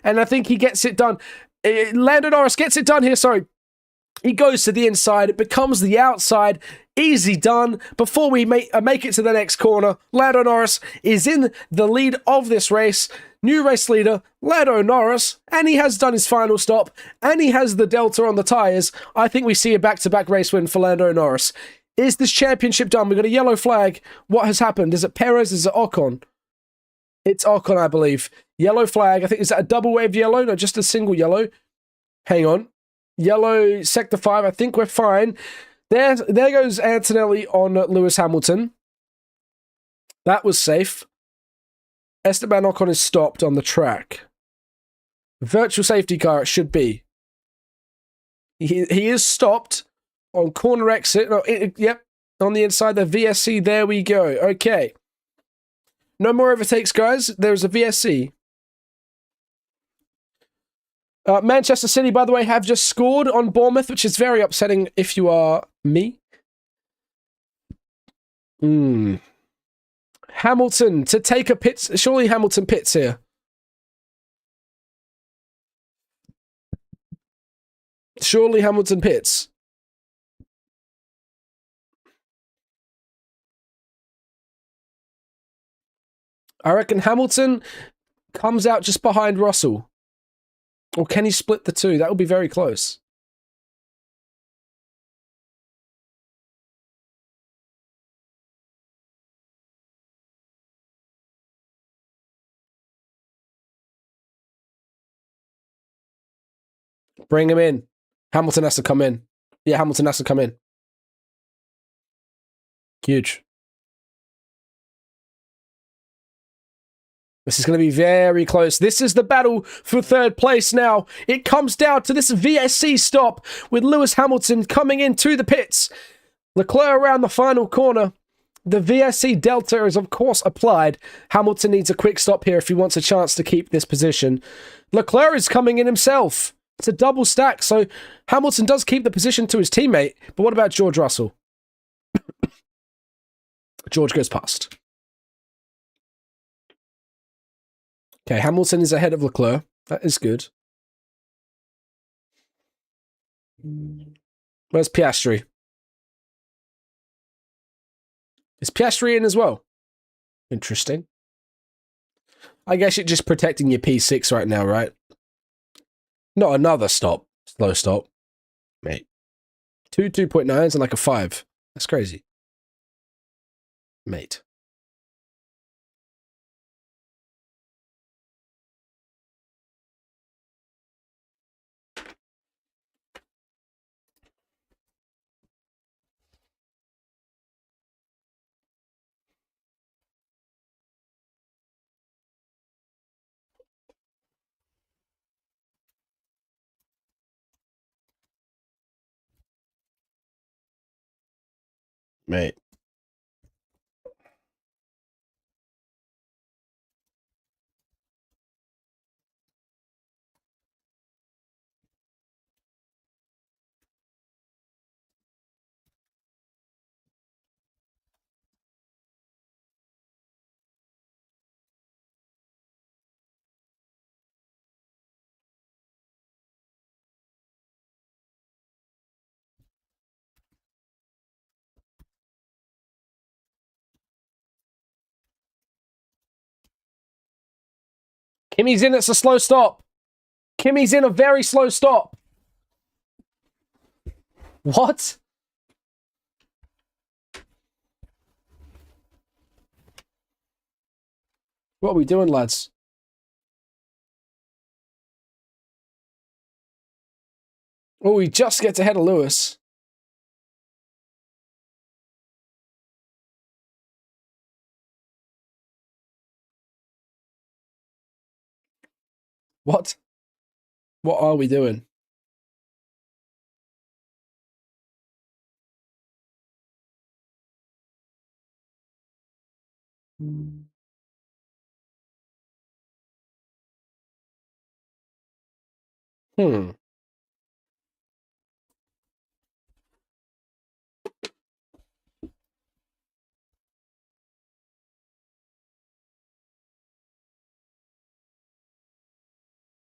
and I think he gets it done. Lando Norris gets it done here, sorry. He goes to the inside, it becomes the outside. Easy done. Before we make it to the next corner, Lando Norris is in the lead of this race. New race leader, Lando Norris, and he has done his final stop, and he has the delta on the tyres. I think we see a back-to-back race win for Lando Norris. Is this championship done? We've got a yellow flag. What has happened? Is it Perez? Is it Ocon? It's Ocon, I believe. Yellow flag. I think, is that a double wave yellow? No, just a single yellow. Hang on. Yellow, sector 5. I think we're fine. There goes Antonelli on Lewis Hamilton. That was safe. Esteban Ocon is stopped on the track. Virtual safety car, it should be. He is stopped on corner exit. No, yep, on the inside, the VSC. There we go. Okay. No more overtakes, guys. There's a VSC. Manchester City, by the way, have just scored on Bournemouth, which is very upsetting if you are me. Hamilton to take a pit. Surely Hamilton pits here. Surely Hamilton pits. I reckon Hamilton comes out just behind Russell. Or can he split the two? That would be very close. Bring him in. Hamilton has to come in. Yeah, Hamilton has to come in. Huge. This is going to be very close. This is the battle for third place now. It comes down to this VSC stop with Lewis Hamilton coming into the pits. Leclerc around the final corner. The VSC delta is, of course, applied. Hamilton needs a quick stop here if he wants a chance to keep this position. Leclerc is coming in himself. It's a double stack, so Hamilton does keep the position to his teammate. But what about George Russell? George goes past. Okay, Hamilton is ahead of Leclerc. That is good. Where's Piastri? Is Piastri in as well? Interesting. I guess you're just protecting your P6 right now, right? Not another stop. Slow stop. Mate. 2.9s and like a 5. That's crazy. Mate. Mate. Kimmy's in, it's a slow stop. Kimmy's in a very slow stop. What? What are we doing, lads? Oh, we just get ahead of Lewis. What? What are we doing? Hmm.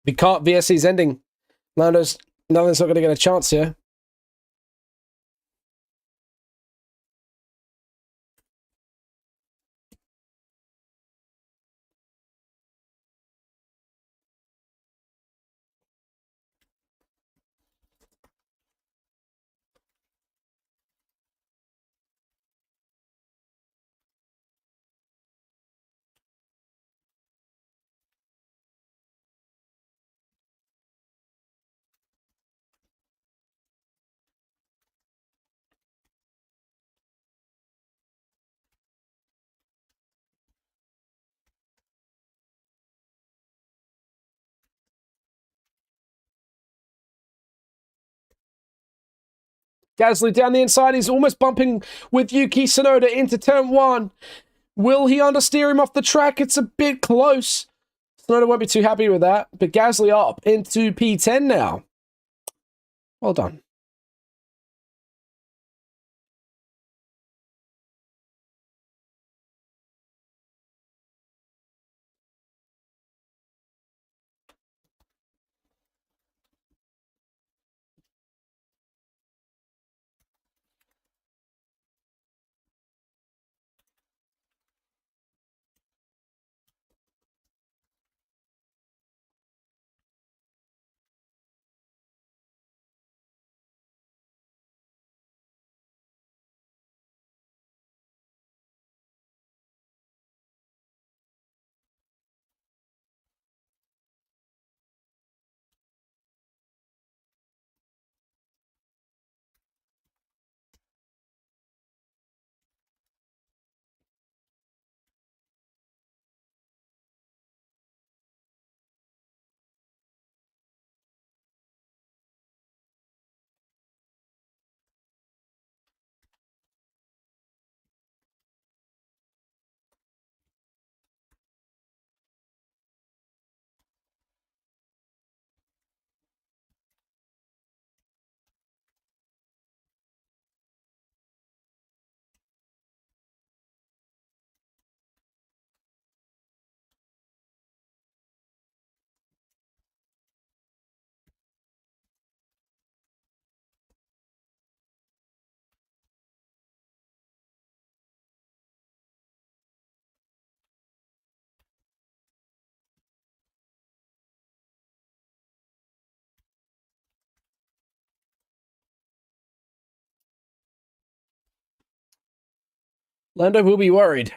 We can't. VSC's ending. Lando's not going to get a chance here. Gasly down the inside. He's almost bumping with Yuki Tsunoda into turn 1. Will he understeer him off the track? It's a bit close. Tsunoda won't be too happy with that. But Gasly up into P10 now. Well done. Lando will be worried.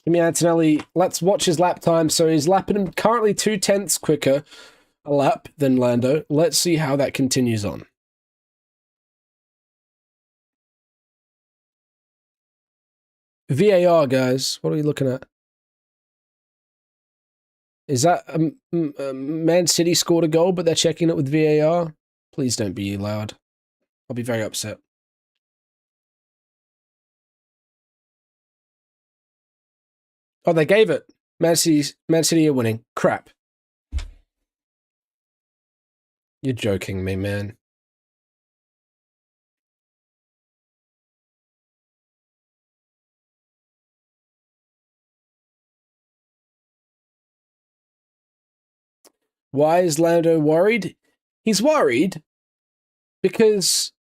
Kimi Antonelli, let's watch his lap time. So he's lapping him currently 0.2 quicker a lap than Lando. Let's see how that continues on. VAR, guys. What are we looking at? Is that Man City scored a goal, but they're checking it with VAR? Please don't be loud. I'll be very upset. Oh, they gave it. Man City are winning. Crap. You're joking me, man. Why is Lando worried? He's worried because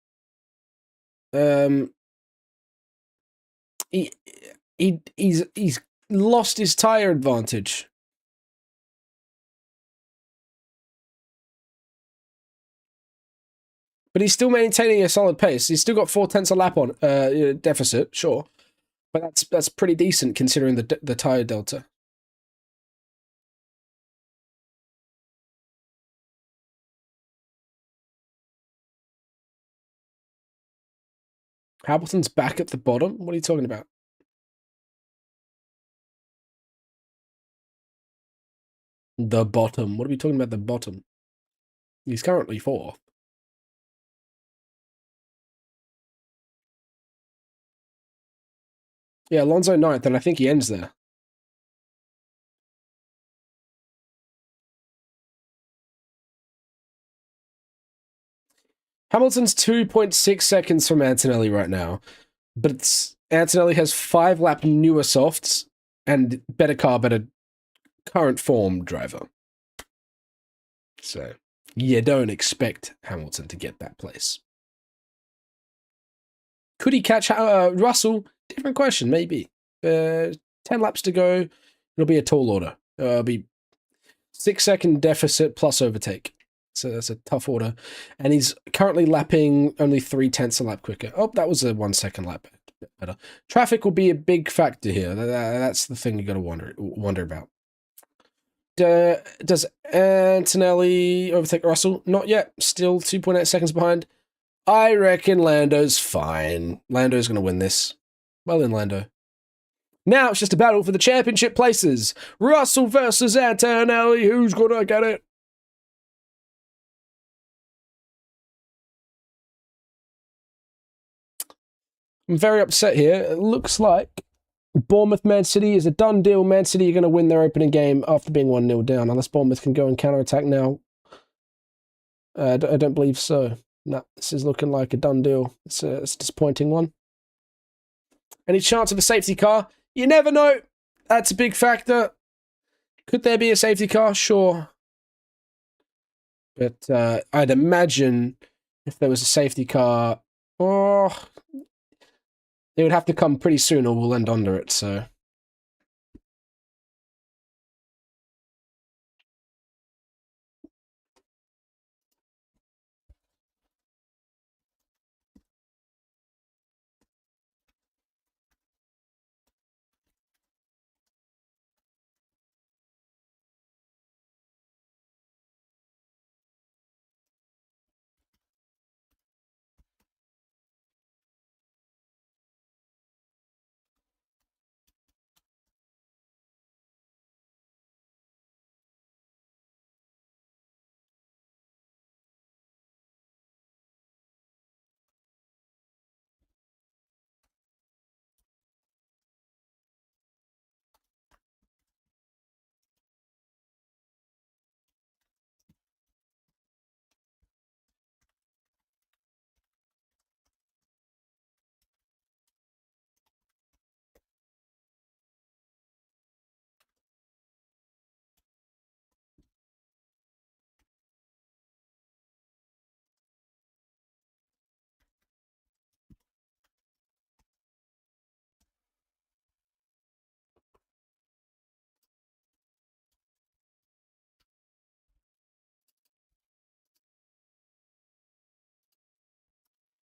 he's lost his tire advantage. But he's still maintaining a solid pace. He's still got 0.4 a lap on deficit, sure, but that's pretty decent considering the tire delta. Hamilton's back at the bottom? What are you talking about? The bottom. What are we talking about, the bottom? He's currently 4th. Yeah, Alonso 9th, and I think he ends there. Hamilton's 2.6 seconds from Antonelli right now, but Antonelli has 5 lap newer softs and better car, better current form driver. So you don't expect Hamilton to get that place. Could he catch Russell? Different question, maybe. 10 laps to go. It'll be a tall order. It'll be 6-second deficit plus overtake. So that's a tough order. And he's currently lapping only 0.3 a lap quicker. Oh, that was a 1-second lap better. Traffic will be a big factor here. That's the thing you got to wonder about. Does Antonelli overtake Russell? Not yet. Still 2.8 seconds behind. I reckon Lando's fine. Lando's going to win this. Well in, Lando. Now it's just a battle for the championship places. Russell versus Antonelli. Who's going to get it? I'm very upset here. It looks like Bournemouth Man City is a done deal. Man City are going to win their opening game after being 1-0 down, unless Bournemouth can go and counter-attack now. I don't believe so. No, this is looking like a done deal. It's a disappointing one. Any chance of a safety car? You never know. That's a big factor. Could there be a safety car? Sure. But I'd imagine if there was a safety car, it would have to come pretty soon or we'll end under it, so.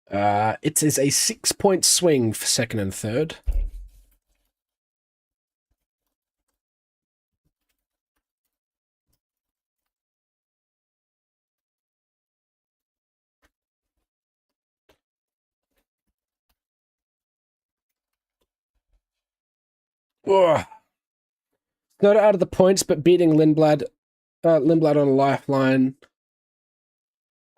It is a 6-point swing for second and third. Ugh. Not out of the points, but beating Lindblad on a lifeline.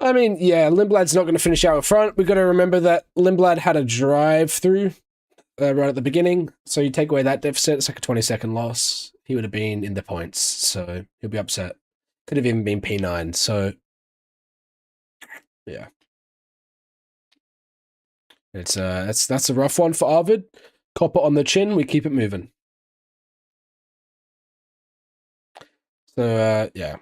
I mean, yeah, Lindblad's not going to finish out front. We've got to remember that Lindblad had a drive-through right at the beginning, so you take away that deficit, it's like a 20-second loss. He would have been in the points, so he'll be upset. Could have even been P9, so yeah. It's that's a rough one for Arvid. Copper on the chin, we keep it moving. So, yeah.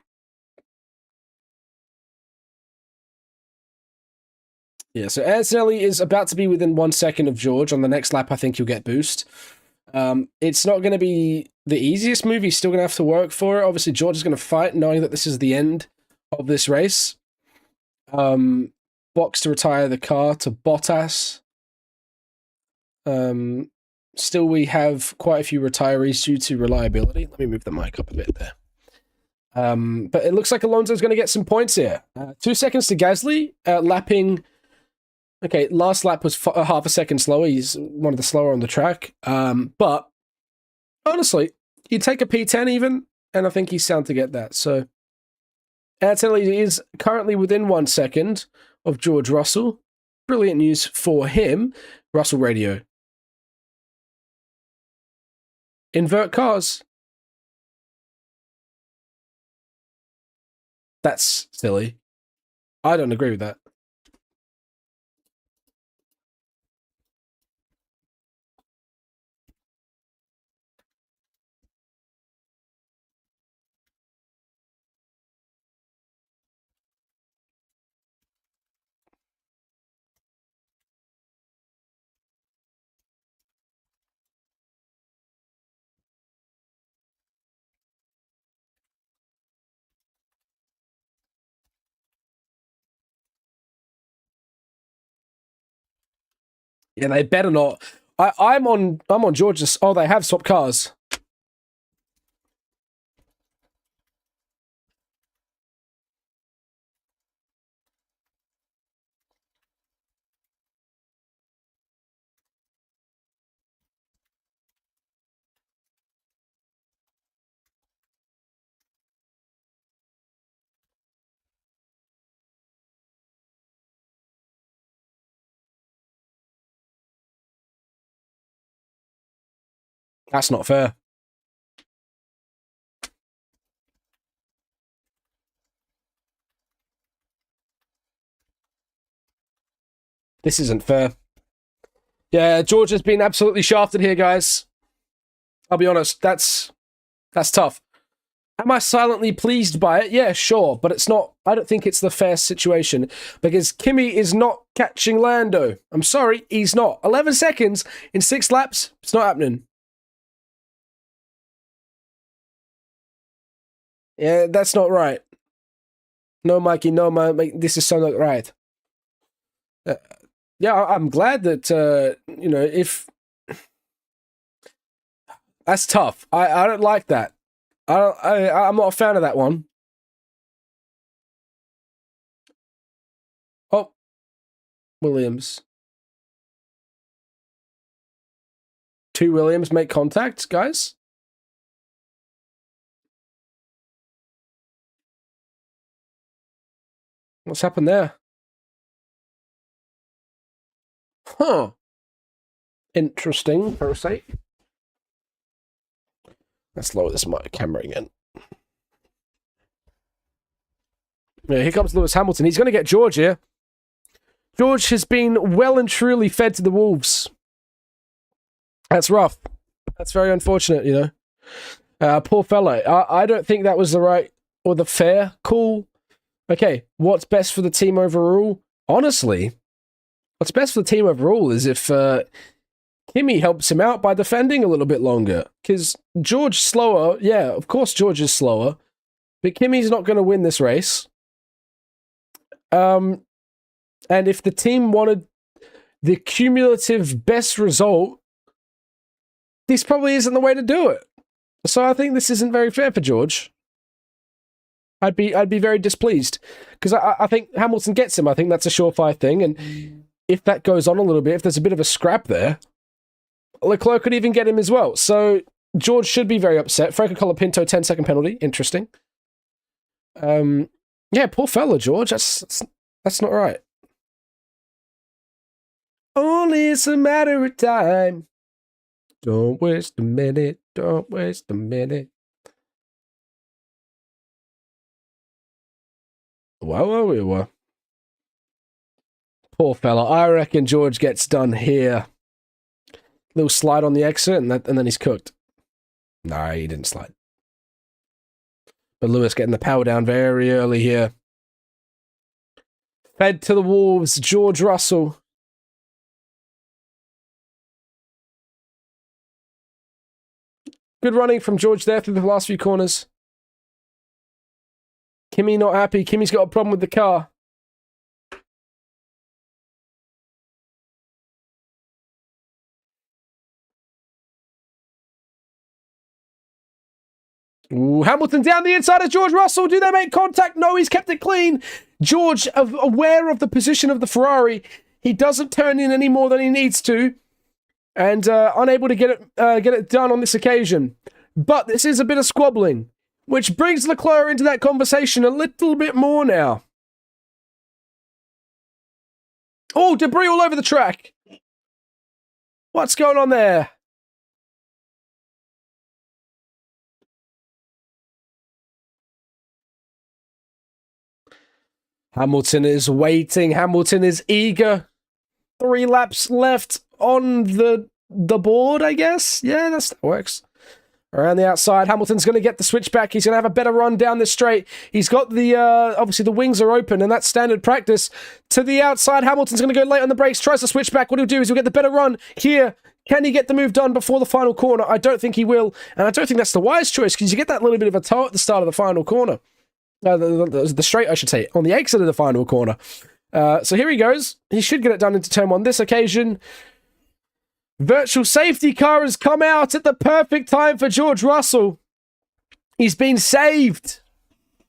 Yeah, so Antonelli is about to be within 1 second of George. On the next lap, I think you'll get boost. It's not going to be the easiest move. He's still going to have to work for it. Obviously, George is going to fight, knowing that this is the end of this race. Box to retire the car to Bottas. Still, we have quite a few retirees due to reliability. Let me move the mic up a bit there. But it looks like Alonso's going to get some points here. 2 seconds to Gasly, lapping. Okay, last lap was half a second slower. He's one of the slower on the track. But honestly, you take a P10 even, and I think he's sound to get that. So Antonelli is currently within 1 second of George Russell. Brilliant news for him. Russell radio. Invert cars. That's silly. I don't agree with that. Yeah, they better not. I'm on George's. Oh, they have swapped cars. That's not fair. This isn't fair. Yeah, George has been absolutely shafted here, guys. I'll be honest, that's tough. Am I silently pleased by it? Yeah, sure, but it's not. I don't think it's the fair situation because Kimi is not catching Lando. I'm sorry, he's not. 11 seconds in 6 laps. It's not happening. Yeah, that's not right. No, Mikey, no, Mike, this is so not right. Yeah, I'm glad that, if... That's tough. I don't like that. I'm not a fan of that one. Oh, Williams. 2 Williams make contact, guys. What's happened there? Huh. Interesting, per se. Let's lower this camera again. Yeah, here comes Lewis Hamilton. He's going to get George here. George has been well and truly fed to the wolves. That's rough. That's very unfortunate, you know. Poor fella. I don't think that was the right or the fair call. Okay, what's best for the team overall? Honestly, what's best for the team overall is if Kimi helps him out by defending a little bit longer. Because George slower. Yeah, of course George is slower. But Kimi's not going to win this race. And if the team wanted the cumulative best result, this probably isn't the way to do it. So I think this isn't very fair for George. I'd be very displeased because I think Hamilton gets him. I think that's a surefire thing, and if that goes on a little bit, if there's a bit of a scrap there, Leclerc could even get him as well. So George should be very upset. Franco Colapinto 10-second penalty. Interesting. Yeah, poor fella, George. That's not right. Only it's a matter of time. Don't waste a minute. Don't waste a minute. Whoa. Poor fella. I reckon George gets done here. Little slide on the exit, and then he's cooked. No, he didn't slide. But Lewis getting the power down very early here. Fed to the wolves, George Russell. Good running from George there through the last few corners. Kimi not happy. Kimi's got a problem with the car. Ooh, Hamilton down the inside of George Russell. Do they make contact? No, he's kept it clean. George, aware of the position of the Ferrari, he doesn't turn in any more than he needs to, and unable to get it done on this occasion. But this is a bit of squabbling, which brings Leclerc into that conversation a little bit more now. Oh, debris all over the track. What's going on there? Hamilton is waiting. Hamilton is eager. 3 laps left on the board, I guess. Yeah, that works. Around the outside, Hamilton's going to get the switchback. He's going to have a better run down this straight. He's got the, obviously the wings are open, and that's standard practice. To the outside, Hamilton's going to go late on the brakes, tries to switch back. What he'll do is he'll get the better run here. Can he get the move done before the final corner? I don't think he will, and I don't think that's the wise choice, because you get that little bit of a toe at the start of the final corner. The straight, I should say, on the exit of the final corner. So here he goes. He should get it done into turn 1. This occasion, Virtual safety car has come out at the perfect time for George Russell. He's been saved.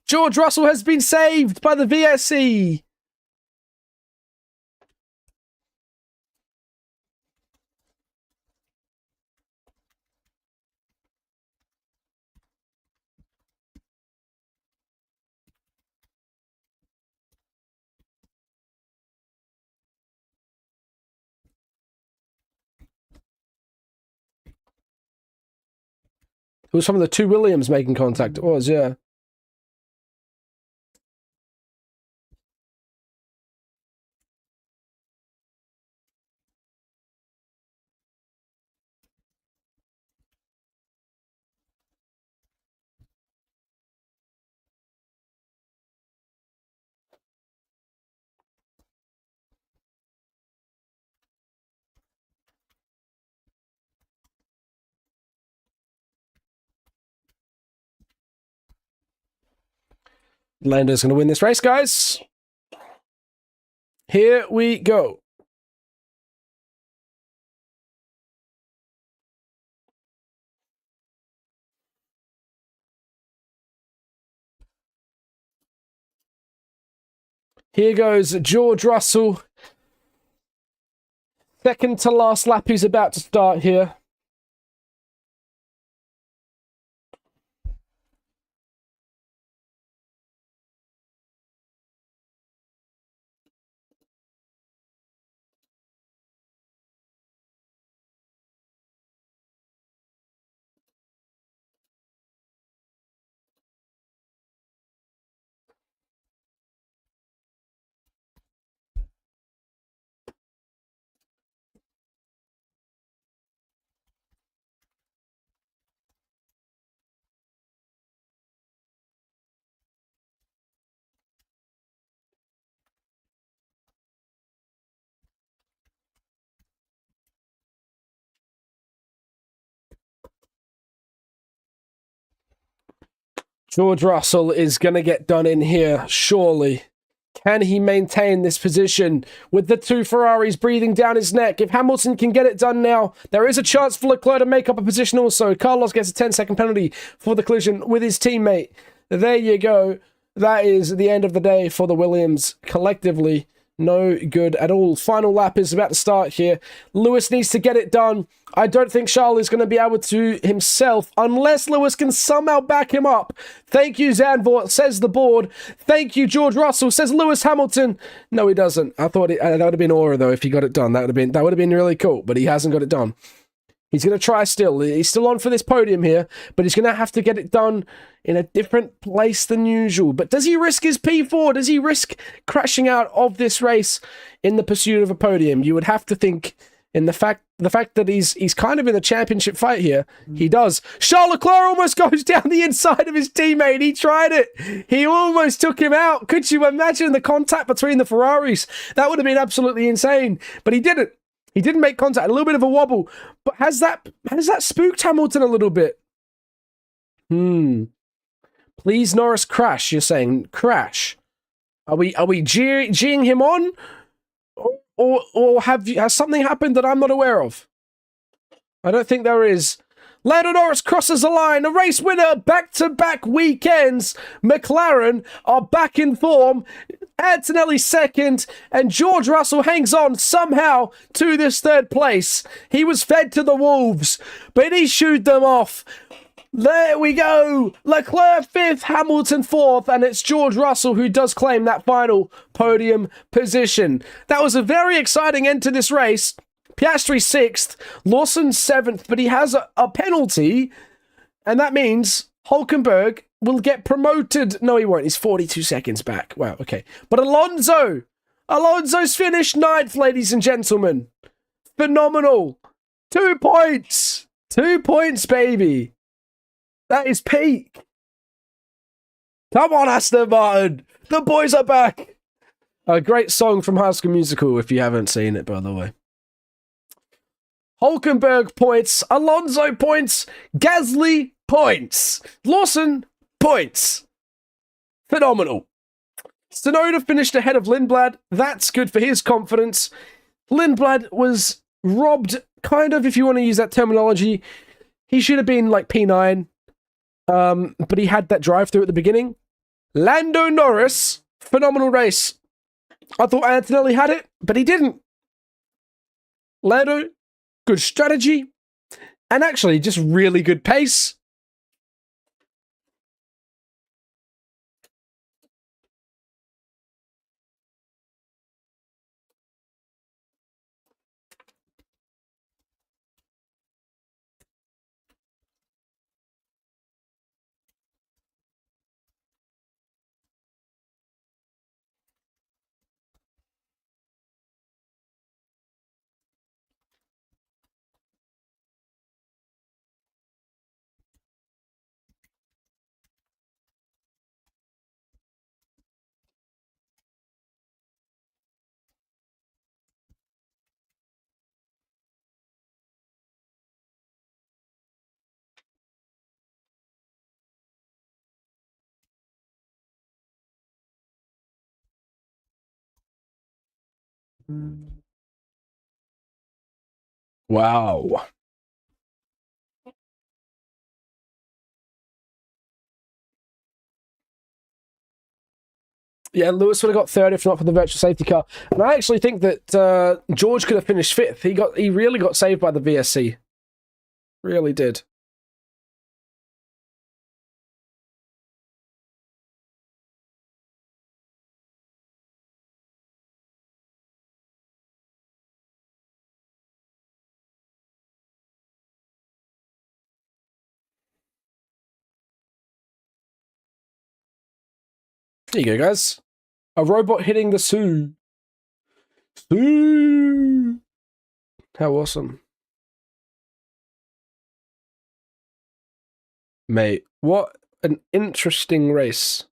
George Russell has been saved by the VSC. It was from the two Williams making contact. It was, yeah. Lando's going to win this race, guys. Here we go. Here goes George Russell. Second to last lap he's about to start here. George Russell is going to get done in here, surely. Can he maintain this position with the two Ferraris breathing down his neck? If Hamilton can get it done now, there is a chance for Leclerc to make up a position also. Carlos gets a 10-second penalty for the collision with his teammate. There you go. That is the end of the day for the Williams collectively. No good at all. Final lap is about to start here. Lewis needs to get it done. I don't think Charles is going to be able to himself unless Lewis can somehow back him up. Thank you, Zandvoort, says the board. Thank you, George Russell, says Lewis Hamilton. No, he doesn't. I thought that would have been aura, though, if he got it done. That would have been really cool, but he hasn't got it done. He's going to try still. He's still on for this podium here, but he's going to have to get it done in a different place than usual. But does he risk his P4? Does he risk crashing out of this race in the pursuit of a podium? You would have to think in the fact that he's kind of in a championship fight here. He does. Charles Leclerc almost goes down the inside of his teammate. He tried it. He almost took him out. Could you imagine the contact between the Ferraris? That would have been absolutely insane, but he didn't. He didn't make contact. A little bit of a wobble. But has that spooked Hamilton a little bit? Please, Norris, crash. You're saying crash. Are we geeing him on, or has something happened that I'm not aware of? I don't think there is. Lando Norris crosses the line, a race winner, back-to-back weekends. McLaren are back in form. Antonelli second, and George Russell hangs on somehow to this third place. He was fed to the wolves, but he shooed them off. There we go. Leclerc fifth, Hamilton fourth, and it's George Russell who does claim that final podium position. That was a very exciting end to this race. Piastri sixth, Lawson seventh, but he has a penalty, and that means Hülkenberg will get promoted. No, he won't. He's 42 seconds back. Wow, okay. But Alonso's finished ninth, ladies and gentlemen. Phenomenal. 2 points. 2 points, baby. That is peak. Come on, Aston Martin. The boys are back. A great song from High School Musical, if you haven't seen it, by the way. Hülkenberg points. Alonso points. Gasly points. Lawson points. Phenomenal. Tsunoda finished ahead of Lindblad. That's good for his confidence. Lindblad was robbed kind of, if you want to use that terminology, he should have been like P9, but he had that drive-through at the beginning. Lando Norris, phenomenal race. I thought Antonelli had it, but he didn't. Lando, good strategy, and actually just really good pace. Wow. Yeah, Lewis would have got third if not for the virtual safety car. And I actually think that George could have finished fifth. He really got saved by the VSC. Really did. There you go, guys. A robot hitting the Sue. Sue! How awesome. Mate, what an interesting race.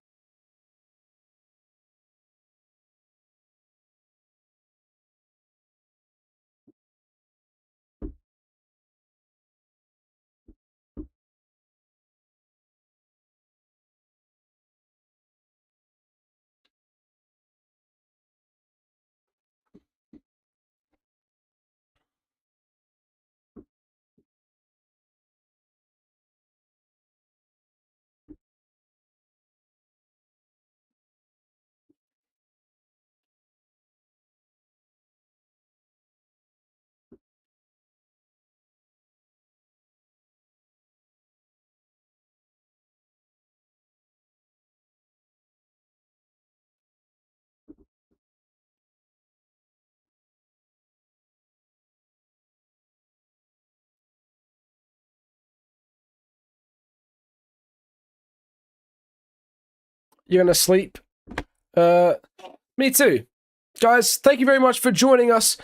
You're gonna sleep? Me too. Guys, thank you very much for joining us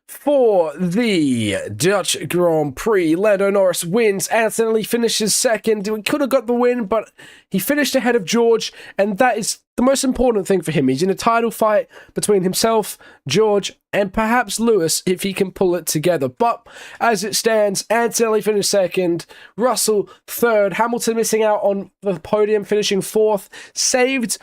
for the Dutch Grand Prix. Lando Norris wins, accidentally finishes second. He could have got the win, but he finished ahead of George, and that is the most important thing for him. He's in a title fight between himself, George, and perhaps Lewis if he can pull it together. But as it stands, Antonelli finished second, Russell third, Hamilton missing out on the podium, finishing fourth, saved.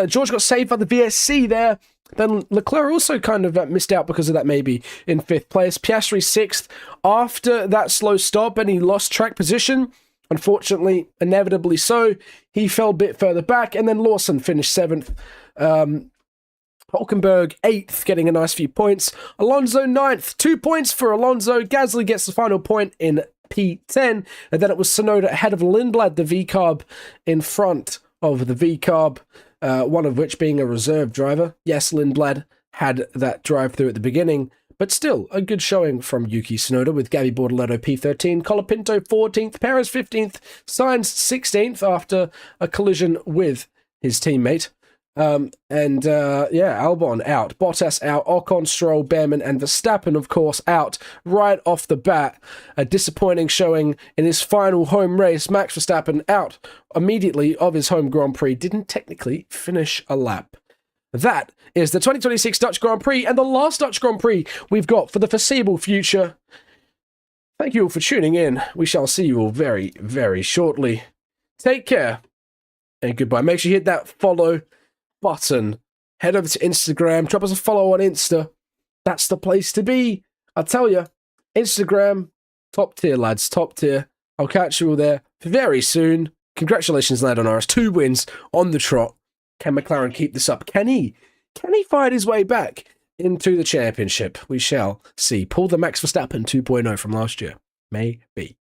George got saved by the VSC there. Then Leclerc also kind of missed out because of that, maybe in fifth place. Piastri sixth after that slow stop, and he lost track position. Unfortunately, inevitably so, he fell a bit further back, and then Lawson finished seventh. Hulkenberg eighth, getting a nice few points. Alonso ninth, 2 points for Alonso. Gasly gets the final point in P10, and then it was Tsunoda ahead of Lindblad, the V-Carb, in front of the V-Carb. One of which being a reserve driver. Yes, Lindblad had that drive-through at the beginning, but still a good showing from Yuki Tsunoda with Gabby Bortoleto P13, Colapinto 14th, Perez 15th, Sainz 16th after a collision with his teammate. Albon out, Bottas out, Ocon, Stroll, Behrman, and Verstappen, of course, out right off the bat. A disappointing showing in his final home race. Max Verstappen out immediately of his home Grand Prix, didn't technically finish a lap. That is the 2026 Dutch Grand Prix, and the last Dutch Grand Prix we've got for the foreseeable future. Thank you all for tuning in. We shall see you all very, very shortly. Take care, and goodbye. Make sure you hit that follow button. Head over to Instagram, drop us a follow on Insta. That's the place to be. I tell you. Instagram, top tier, lads, top tier. I'll catch you all there very soon. Congratulations, Lando Norris. 2 wins on the trot. Can McLaren keep this up? Can he find his way back into the championship? We shall see. Pull the Max Verstappen 2.0 from last year. Maybe.